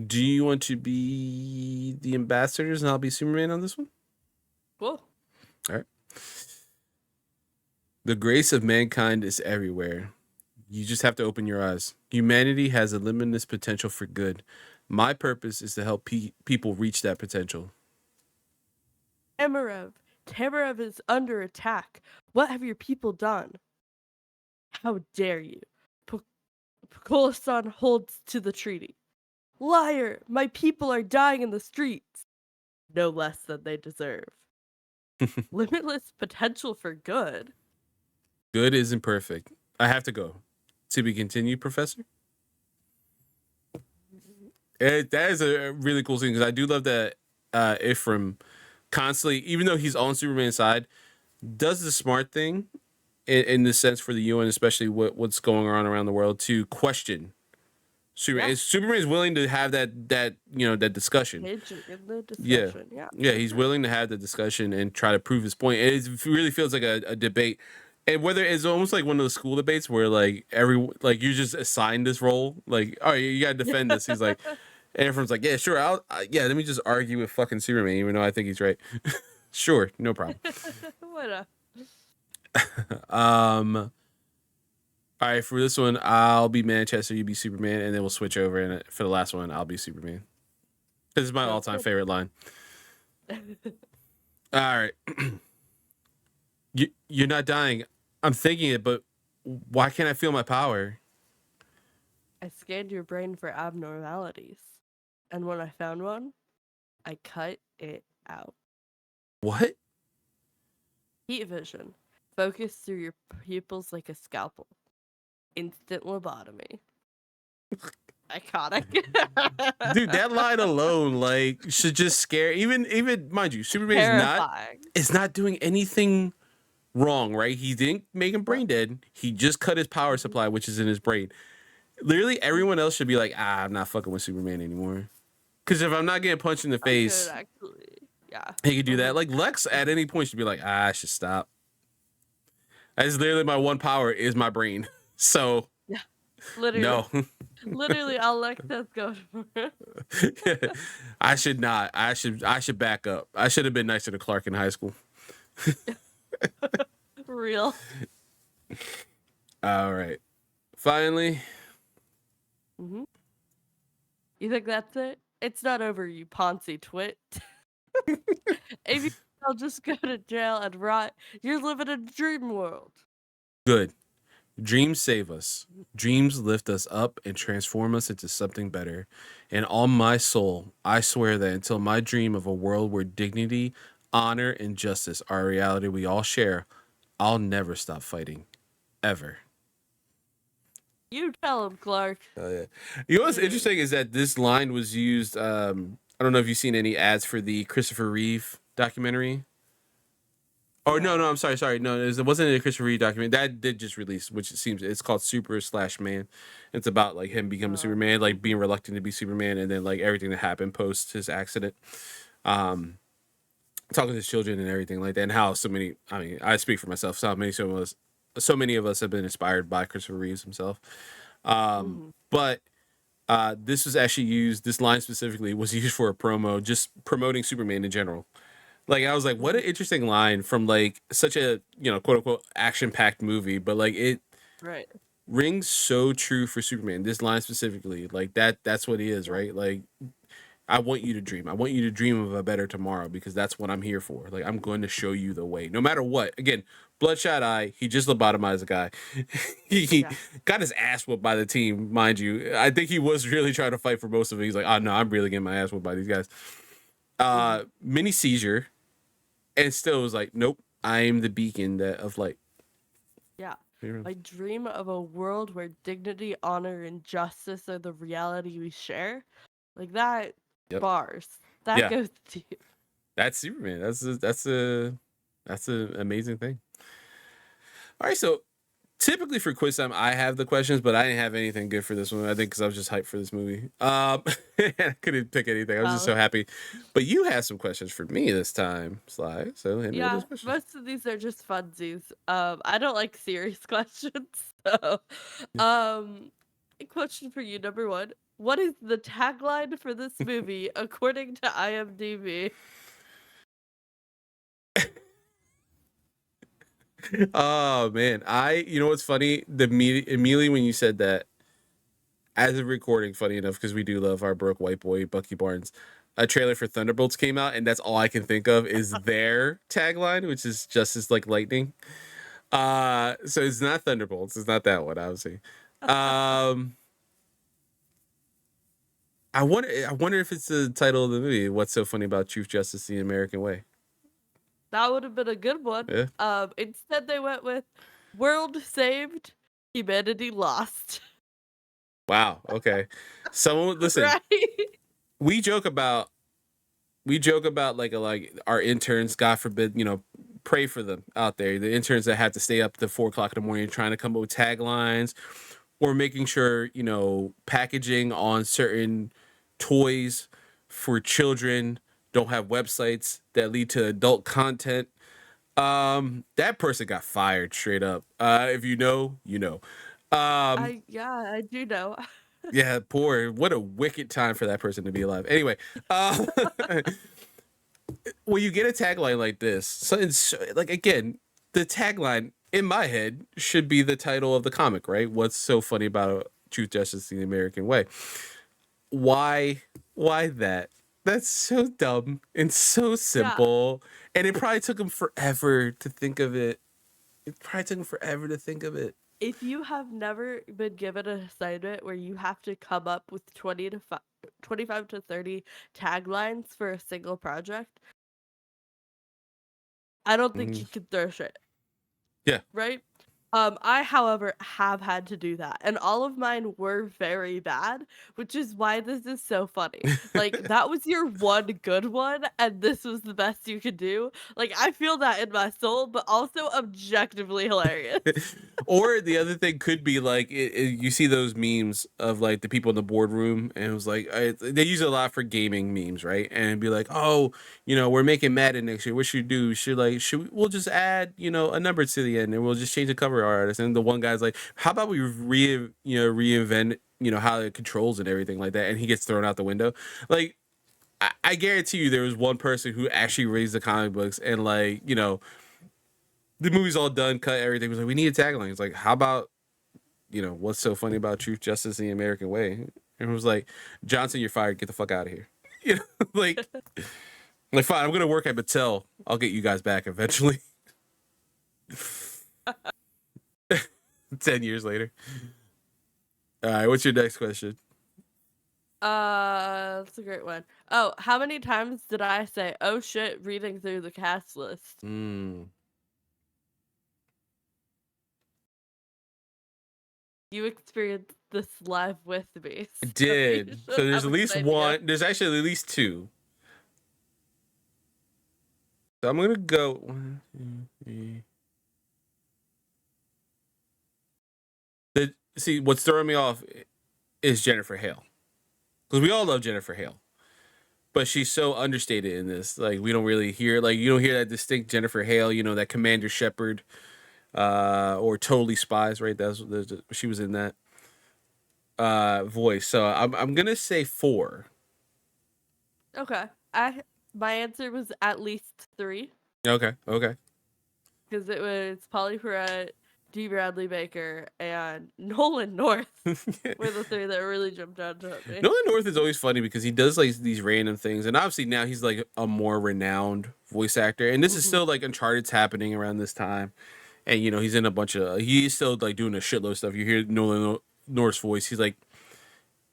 do you want to be the ambassadors and I'll be Superman on this one? Cool. All right. The grace of mankind is everywhere. You just have to open your eyes. Humanity has a limitless potential for good. My purpose is to help people reach that potential. Tamarev. Tamarev is under attack. What have your people done? How dare you? Pokolasan holds to the treaty. Liar! My people are dying in the streets. No less than they deserve. Limitless potential for good. Good isn't perfect. I have to go. To be continued, Professor? That is a really cool scene because I do love that Ephraim constantly, even though he's on Superman's side, does the smart thing in the sense for the UN, especially what's going on around the world, to question Superman. Yeah. Superman is willing to have that that discussion. Engage in the Yeah, discussion. Yeah. yeah, he's willing to have the discussion and try to prove his point. It really feels like a debate, and whether it's almost like one of those school debates where like you just assigned this role, like, all right, you gotta defend this. He's like, and everyone's like, yeah, sure, yeah, let me just argue with fucking Superman, even though I think he's right. Sure, no problem. What a All right, for this one, I'll be Manchester, you be Superman, and then we'll switch over. And for the last one, I'll be Superman. This is my all-time favorite line. All right, you're not dying. I'm thinking it, but why can't I feel my power? I scanned your brain for abnormalities. And when I found one, I cut it out. What? Heat vision. Focus through your pupils like a scalpel. Instant lobotomy. Iconic. Dude, that line alone, like, should just scare even mind you, Superman is not doing anything wrong, right? He didn't make him brain dead. He just cut his power supply, which is in his brain. Literally, everyone else should be like, I'm not fucking with Superman anymore. Because if I'm not getting punched in the face, actually, yeah, he could do that. Like Lex, at any point, should be like, I should stop. That's literally my one power is my brain. So, yeah, literally, no. Literally, I'll let that go. I should not. I should back up. I should have been nicer to Clark in high school. Real. All right. Finally. Mm-hmm. You think that's it? It's not over, you Ponzi twit. Maybe I'll just go to jail and rot. You're living in a dream world. Good. Dreams save us. Dreams lift us up and transform us into something better. And on my soul, I swear that until my dream of a world where dignity, honor, and justice are a reality we all share, I'll never stop fighting. Ever. You tell him, Clark. Oh, yeah. You know what's interesting is that this line was used. I don't know if you've seen any ads for the Christopher Reeve documentary. Oh no, I'm sorry. No, it wasn't a Christopher Reeve documentary that did just release, which it seems it's called Super/Man. It's about like him becoming Superman, like being reluctant to be Superman, and then like everything that happened post his accident. Talking to his children and everything like that, and how so many. I mean, I speak for myself. So many of us have been inspired by Christopher Reeves himself. But this was actually used. This line specifically was used for a promo, just promoting Superman in general. Like I was like, what an interesting line from like such a quote unquote action packed movie, but like it rings so true for Superman. This line specifically, like that's what he is, right? Like I want you to dream. I want you to dream of a better tomorrow because that's what I'm here for. Like I'm going to show you the way, no matter what. Again, bloodshot eye. He just lobotomized a guy. he got his ass whooped by the team, mind you. I think he was really trying to fight for most of it. He's like, oh no, I'm really getting my ass whooped by these guys. Mini seizure, and still was like, nope, I am the beacon of light. Yeah. Yeah. I dream of a world where dignity, honor, and justice are the reality we share. Like that Yep. bars. That Yeah. goes deep. That's Superman. That's a amazing thing. All right, so typically for quiz time, I have the questions, but I didn't have anything good for this one. I think because I was just hyped for this movie. I couldn't pick anything. I was just so Well, happy. But you have some questions for me this time, Sly. So hit me with those yeah, questions. most of these are just funsies. I don't like serious questions. So, Yeah. um, question for you, number one. What is the tagline for this movie according to IMDb? Oh man, you know what's funny? Immediately when you said that, as a recording, funny enough, because we do love our broke white boy Bucky Barnes. A trailer for Thunderbolts came out, and that's all I can think of is their tagline, which is justice like lightning. So it's not Thunderbolts. It's not that one, obviously. Um, I wonder if it's the title of the movie. What's so funny about Truth, Justice, the American Way? That would have been a good one. Yeah. Instead they went with World Saved, Humanity Lost. Wow. Okay. Someone listen. Right? We joke about like our interns. God forbid, pray for them out there. The interns that have to stay up to 4 o'clock in the morning trying to come up with taglines, or making sure packaging on certain toys for children don't have websites that lead to adult content. That person got fired straight up. If you know, you know. Um, I do know. yeah, poor. What a wicked time for that person to be alive. Anyway, uh, when you get a tagline like this, so it's like again, the tagline in my head should be the title of the comic, right? What's so funny about Truth, Justice, the American Way? Why that? That's so dumb and so Yeah. simple, and it probably took him forever to think of it. It probably took him forever to think of it. If you have never been given an assignment where you have to come up with 25 to 30 taglines for a single project, I don't think Mhm. you can throw shit. Yeah. Right? I, however, have had to do that, and all of mine were very bad, which is why this is so funny. Like, that was your one good one, and this was the best you could do. Like, I feel that in my soul, but also objectively hilarious. Or the other thing could be like you see those memes of like the people in the boardroom, and it was like they use it a lot for gaming memes, right? And it'd be like, oh, we're making Madden next year. What should we do? We'll just add a number to the end, and we'll just change the cover artist. And the one guy's like, how about we reinvent how it controls and everything like that, and he gets thrown out the window. Like I guarantee you, there was one person who actually raised the comic books, and like the movie's all done, cut everything. It was like, we need a tagline. It's like, how about, what's so funny about Truth, Justice, and the American Way? And it was like, Johnson, you're fired. Get the fuck out of here. You know, like fine, I'm gonna work at Mattel. I'll get you guys back eventually. 10 years later. All right, what's your next question? That's a great one. Oh, how many times did I say, oh shit, reading through the cast list? Mm. You experienced this live with me, I so you did. So should there's have at a least good idea. one. There's actually at least two. So I'm gonna go 1, 2, 3. See, what's throwing me off is Jennifer Hale, because we all love Jennifer Hale, but she's so understated in this. Like we don't really hear, like you don't hear that distinct Jennifer Hale. That Commander Shepard, or Totally Spies, right? She was in that voice. So I'm gonna say 4. Okay. My answer was at least 3. Okay, okay. Because it was Polly Perrette, D. Bradley Baker, and Nolan North were the 3 that really jumped out at me. Nolan North is always funny because he does like these random things, and obviously now he's like a more renowned voice actor. And this is Mhm. still like Uncharted's happening around this time, and he's in a bunch of he's still like doing a shitload of stuff. You hear Nolan North's voice. He's like,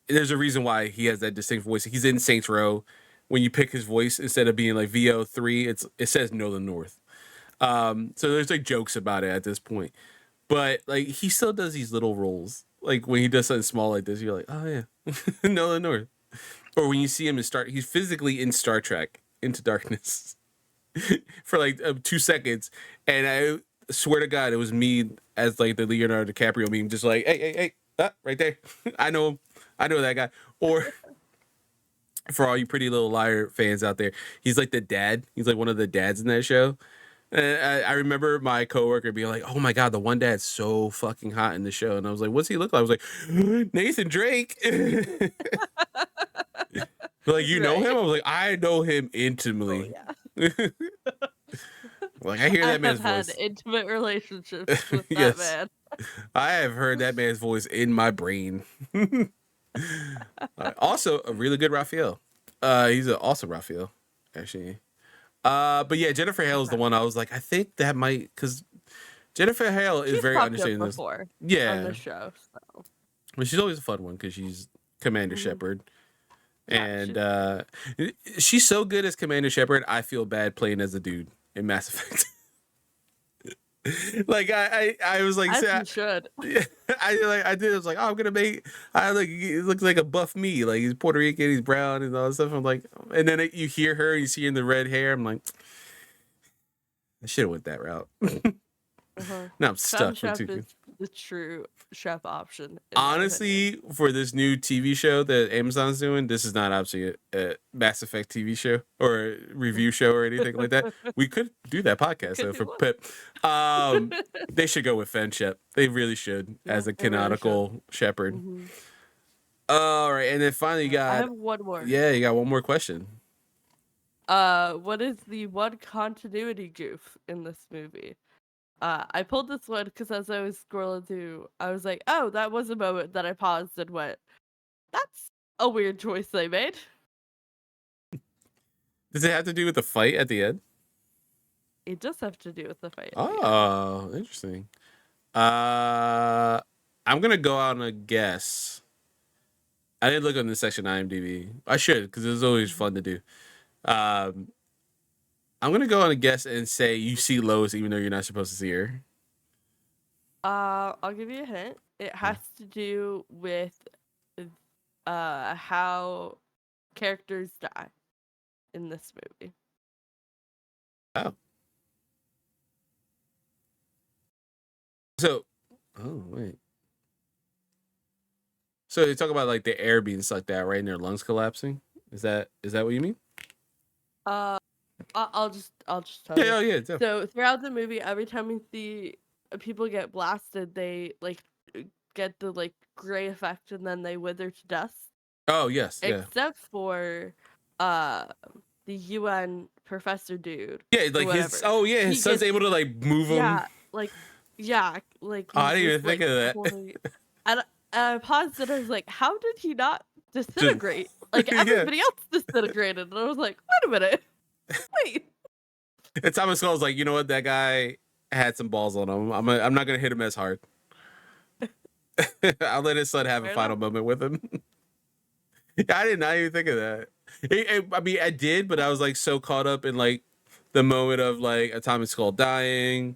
there's a reason why he has that distinct voice. He's in Saints Row. when you pick his voice instead of being like VO3, it says Know the North. So there's like jokes about it at this point. But like he still does these little roles. Like when he does something small like this, you're like, oh yeah, Know the North. Or when you see him he's physically in Star Trek Into Darkness for like 2 seconds, and I swear to God, it was me as like the Leonardo DiCaprio meme, just like, hey, right there, I know him, I know that guy. Or for all you Pretty Little Liar fans out there, he's like the dad. He's like one of the dads in that show. And I remember my coworker being like, "Oh my God, the one dad's so fucking hot in the show," and I was like, "What's he look like?" I was like, "Nathan Drake." Like, you know Right. him? I was like, I know him Oh intimately. yeah. Like, I hear I that man's have had voice. intimate relationships with that Yes, man. I have heard that man's voice in my brain. Also, a really good Raphael. He's an awesome Raphael, actually. But yeah, Jennifer Hale is the Okay. one I was like, I think that might, because Jennifer Hale is She's very popped up understanding this. before on Yeah, the show, so but she's always a fun one because she's Commander mhm. Shepard. Yeah, And she's she's so good as Commander Shepard, I feel bad playing as a dude in Mass Effect. Like I was like, as you should. yeah, I did. I was like, oh, I'm gonna make. I like. It looks like a buff me. Like he's Puerto Rican, he's brown, and all that stuff. I'm like, and then you hear her, you see her in the red hair. I'm like, I should have went that route. Uh-huh. Now I'm Fem stuck with chef two. is the true chef option, in my opinion. Honestly, for this new TV show that Amazon's doing, this is not obviously a Mass Effect TV show or a review show or anything like that. We could do that We podcast could though do for one. Pip. They should go with Fen Shep. They really should Yeah, as a I really should. canonical shepherd. Hmm. All right, and then finally you I got have one more. you got one more question. What is the one continuity goof in this movie? I pulled this one because as I was scrolling through, I was like, oh, that was a moment that I paused and went, that's a weird choice they made. Does it have to do with the fight at the end? It does have to do with the fight at the end. Oh, interesting. Uh, I'm gonna go out on a guess. I didn't look on the section IMDb. I should because it was always Mhm. fun to do. Um, I'm gonna go on a guess and say you see Lois even though you're not supposed to see her. I'll give you a hint. It Yeah. has to do with how characters die in this movie. Oh, so oh wait. So they talk about like the air being sucked out, right, and their lungs collapsing. Is that what you mean? Uh, I'll just tell Yeah, you. oh yeah. It's So throughout the movie, every time we see people get blasted, they like get the like gray effect and then they wither to dust. oh yes, yeah, Except for uh the UN professor dude yeah. or Like his whatever. his He son's gets able to like move him. yeah, like yeah, like Oh, I he's didn't even just think like of that. holding and I paused and I was like, how did he not Just disintegrate? Like yeah. everybody else disintegrated. And I was like, wait a minute. Wait. And Thomas Skull's like, you know what? That guy had some balls on him. I'm not gonna hit him as hard. I'll let his son have a Fair final enough. moment with him. I did not even think of that. I mean, I did, but I was like so caught up in like the moment of like Atomic Skull dying,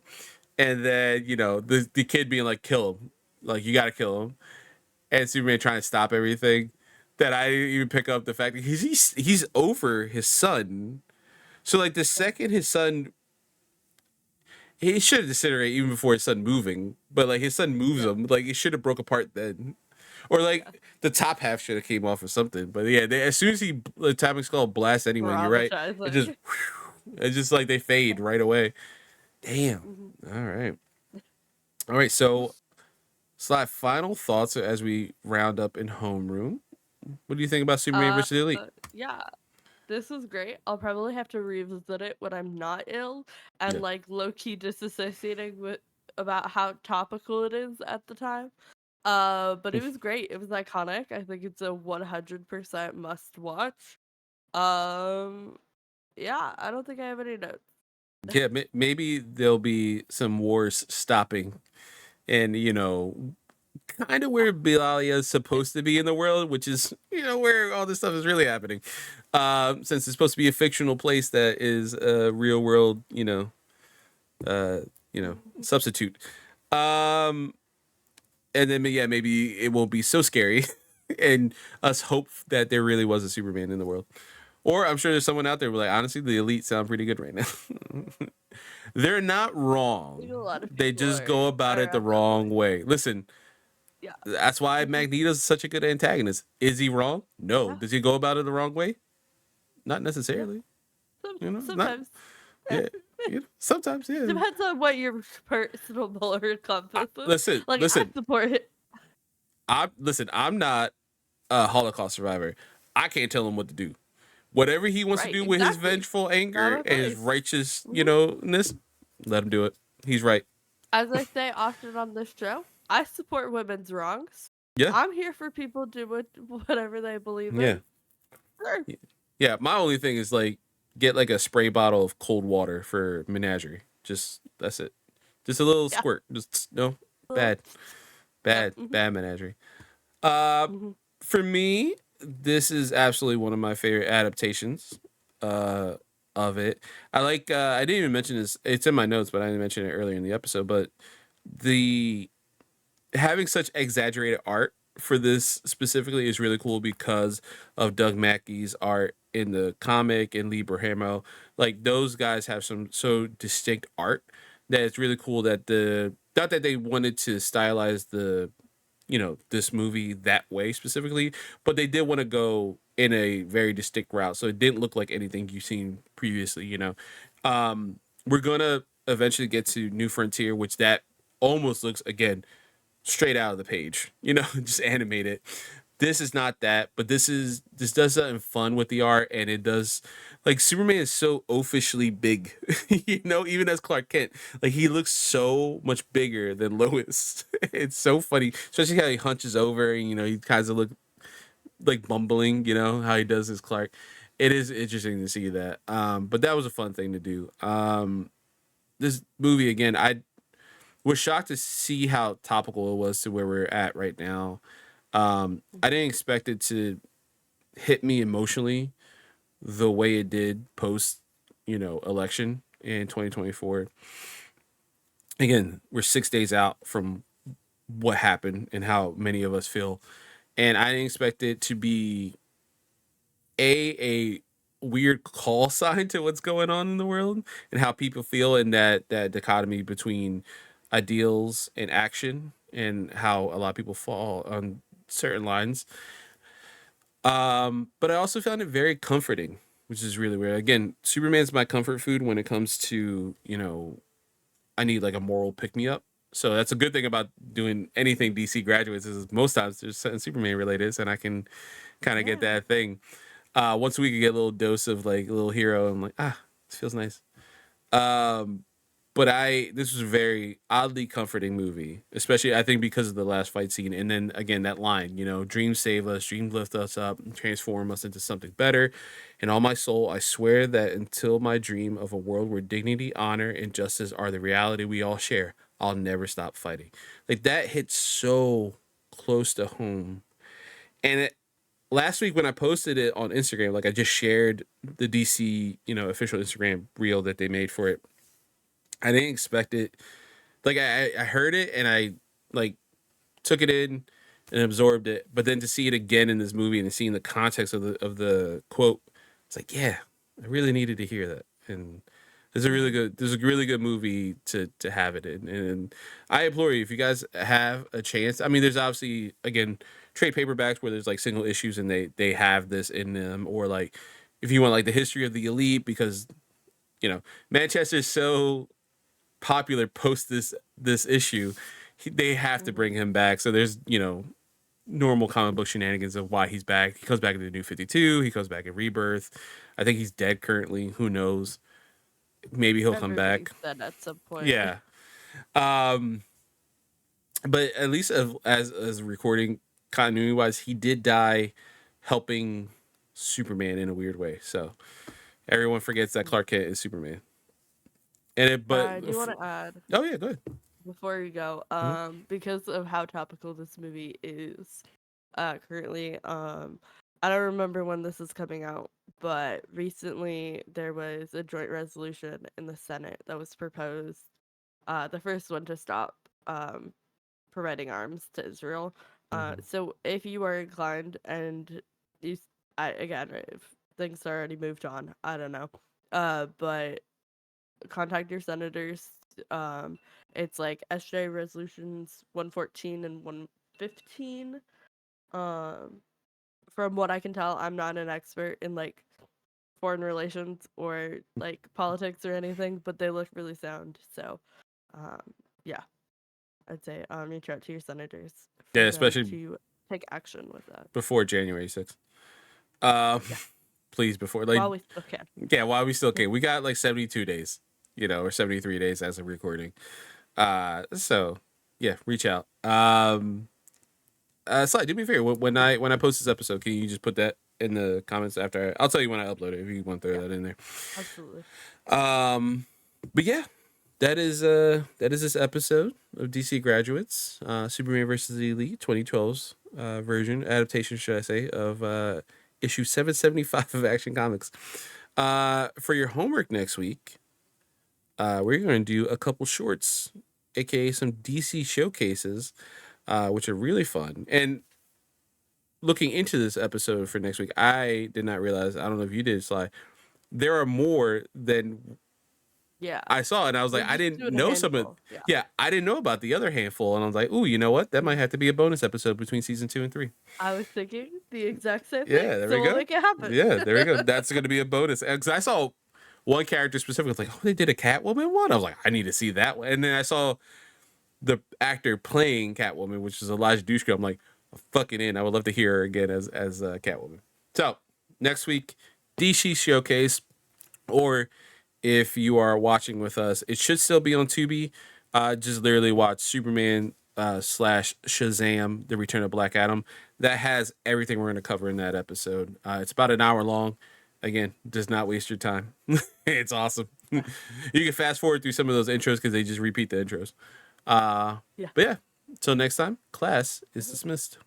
and then the kid being like, "Kill him!" Like you got to kill him, and Superman trying to stop everything. That I didn't even pick up the fact that he's over his son. So like the second his son, he should have disintegrated even before his son moving, but like his son moves Yeah. him, like it should have broke apart then. Or Yeah. like the top half should have came off or something. But yeah, as soon as the Atomic Skull blasts anyone, you're right. Traumatizing. It's just like they fade right away. Damn. Mhm. All right. All right. So, Sly, final thoughts as we round up in homeroom. What do you think about Superman Uh versus the Elite? yeah. This was great. I'll probably have to revisit it when I'm not ill and Yeah. like low key disassociating with about how topical it is at the time. But it was great. It was iconic. I think it's a 100% must watch. Um, yeah, I don't think I have any notes. Yeah. Maybe there'll be some wars stopping and kind of where Bilalia is supposed to be in the world, which is where all this stuff is really happening. Since it's supposed to be a fictional place that is a real world, substitute. Um, and then yeah, maybe it won't be so scary, and us hope that there really was a Superman in the world. Or I'm sure there's someone out there who like, honestly, the Elite sound pretty good right now. They're not I think a wrong. lot of They people just go about are it the at that wrong point. way. Listen, Yeah. that's why Magneto's such a good antagonist. Is he wrong? No. Yeah. Does he go about it the wrong way? Not Yeah. necessarily. Not Sometimes. yeah. Sometimes, yeah. Depends on what your personal molar compass is. Listen, Like, I listen. support it. I'm not a Holocaust survivor. I can't tell him what to do. Whatever he wants to Right, do with his exactly. vengeful Not anger my and his place. righteous, Mhm. ness, let him do it. He's right. As I say often on this show, I support women's wrongs. Yeah. I'm here for people to do whatever they believe Yeah. in. Sure. Yeah. My only thing is like get like a spray bottle of cold water for menagerie. Just that's it. Just a little Yeah. squirt. Just no Well, bad, yeah. bad menagerie. Uh, Mhm. for me, this is absolutely one of my favorite adaptations. Uh, of it. I like. I didn't even mention this. It's in my notes, but I didn't mention it earlier in the episode. But the having such exaggerated art for this specifically is really cool because of Doug Mackey's art in the comic and Lee Berhamo. Like those guys have some so distinct art that it's really cool that the not that they wanted to stylize the this movie that way specifically, but they did want to go in a very distinct route so it didn't look like anything you've seen previously. We're gonna eventually get to New Frontier, which that almost looks again straight out of the page, just animated. This is not that, but this does something fun with the art, and it does like Superman is so officially big, even as Clark Kent, like he looks so much bigger than Lois. It's so funny, especially how he hunches over and he kind of look like bumbling, how he does his Clark. It is interesting to see that. But that was a fun thing to do. This movie again, I was shocked to see how topical it was to where we're at right now. I didn't expect it to hit me emotionally the way it did post, election in 2024. Again, we're 6 days out from what happened and how many of us feel. And I didn't expect it to be a weird call sign to what's going on in the world and how people feel in that dichotomy between ideals and action and how a lot of people fall on certain lines. But I also found it very comforting, which is really weird. Again, Superman's my comfort food when it comes to, I need like a moral pick me up. So that's a good thing about doing anything DC graduates is most times there's something Superman related, and I can kind of get Yeah. that thing. Once a week, I get a little dose of like a little hero. I'm like, this feels nice. Um, but this was a very oddly comforting movie, especially I think because of the last fight scene, and then again that line, dreams save us, dreams lift us up, and transform us into something better. In all my soul, I swear that until my dream of a world where dignity, honor, and justice are the reality we all share, I'll never stop fighting. Like that hits so close to home, and last week when I posted it on Instagram, like I just shared the DC, official Instagram reel that they made for it. I didn't expect it. Like I heard it and I like took it in and absorbed it, but then to see it again in this movie and seeing the context of the quote, it's like, yeah, I really needed to hear that. And there's a really good movie to have it in. And I implore you, if you guys have a chance, I mean, there's obviously again trade paperbacks where there's like single issues and they have this in them, or like if you want like the history of the Elite, because Manchester's so popular post this issue, they have to Mhm. bring him back. So there's normal comic book shenanigans of why he's back. He comes back in the New 52. He comes back in Rebirth. I think he's dead currently. Who knows? Maybe he'll come Everybody's back. dead at some point. Yeah. Um, but at least as recording continuity wise, he did die helping Superman in a weird way. So everyone forgets that Clark Kent is Superman. And it, but I do want to add oh yeah, go ahead. before you go, Mhm. because of how topical this movie is, currently, I don't remember when this is coming out, but recently there was a joint resolution in the Senate that was proposed, the first one to stop, providing arms to Israel. Mhm. So if you are inclined and you, again, if things are already moved on, I don't know, but contact your senators. Um, it's like SJ resolutions 114 and 115. Um, from what I can tell, I'm not an expert in like foreign relations or like politics or anything, but they look really sound. So, um, yeah, I'd say reach out to your senators Yeah, for them especially to take action with that. before January 6th. Um, Yeah, please, before like, while we still can. yeah, while we still can. We got like 72 days, or 73 days as of recording. So yeah, reach out. Sly, do me a favor. When I post this episode, can you just put that in the comments after? I'll tell you when I upload it if you want to throw Yeah, that in there. absolutely. Um, but yeah, that is this episode of DC Graduates, Superman versus the Elite 2012's version adaptation, should I say, of issue 775 of Action Comics. For your homework next week, we're going to do a couple shorts, aka some DC showcases, which are really fun. And looking into this episode for next week, I did not realize. I don't know if you did, Sly. There are more than Yeah, I saw, and I was like, we're I just didn't doing a know some of. handful. Yeah. Yeah, I didn't know about the other handful, and I was like, ooh, you know what? That might Mhm. have to be a bonus episode between season 2 and 3. I was thinking the exact same thing, Yeah, there so we we'll go. make it happen. Yeah, there we go. That's going to be a bonus because I saw one character specifically. I was like, oh, they did a Catwoman one. I was like, I need to see that one. And then I saw the actor playing Catwoman, which is Elijah Dushku. I'm like, fucking in. I would love to hear her again as Catwoman. So next week, DC Showcase, or if you are watching with us, it should still be on Tubi. Just literally watch Superman slash Shazam: The Return of Black Adam. That has everything we're going to cover in that episode. It's about an hour long. Again, does not waste your time. It's awesome. You can fast forward through some of those intros because they just repeat the intros. Uh, Yeah. but yeah, until next time, class is dismissed.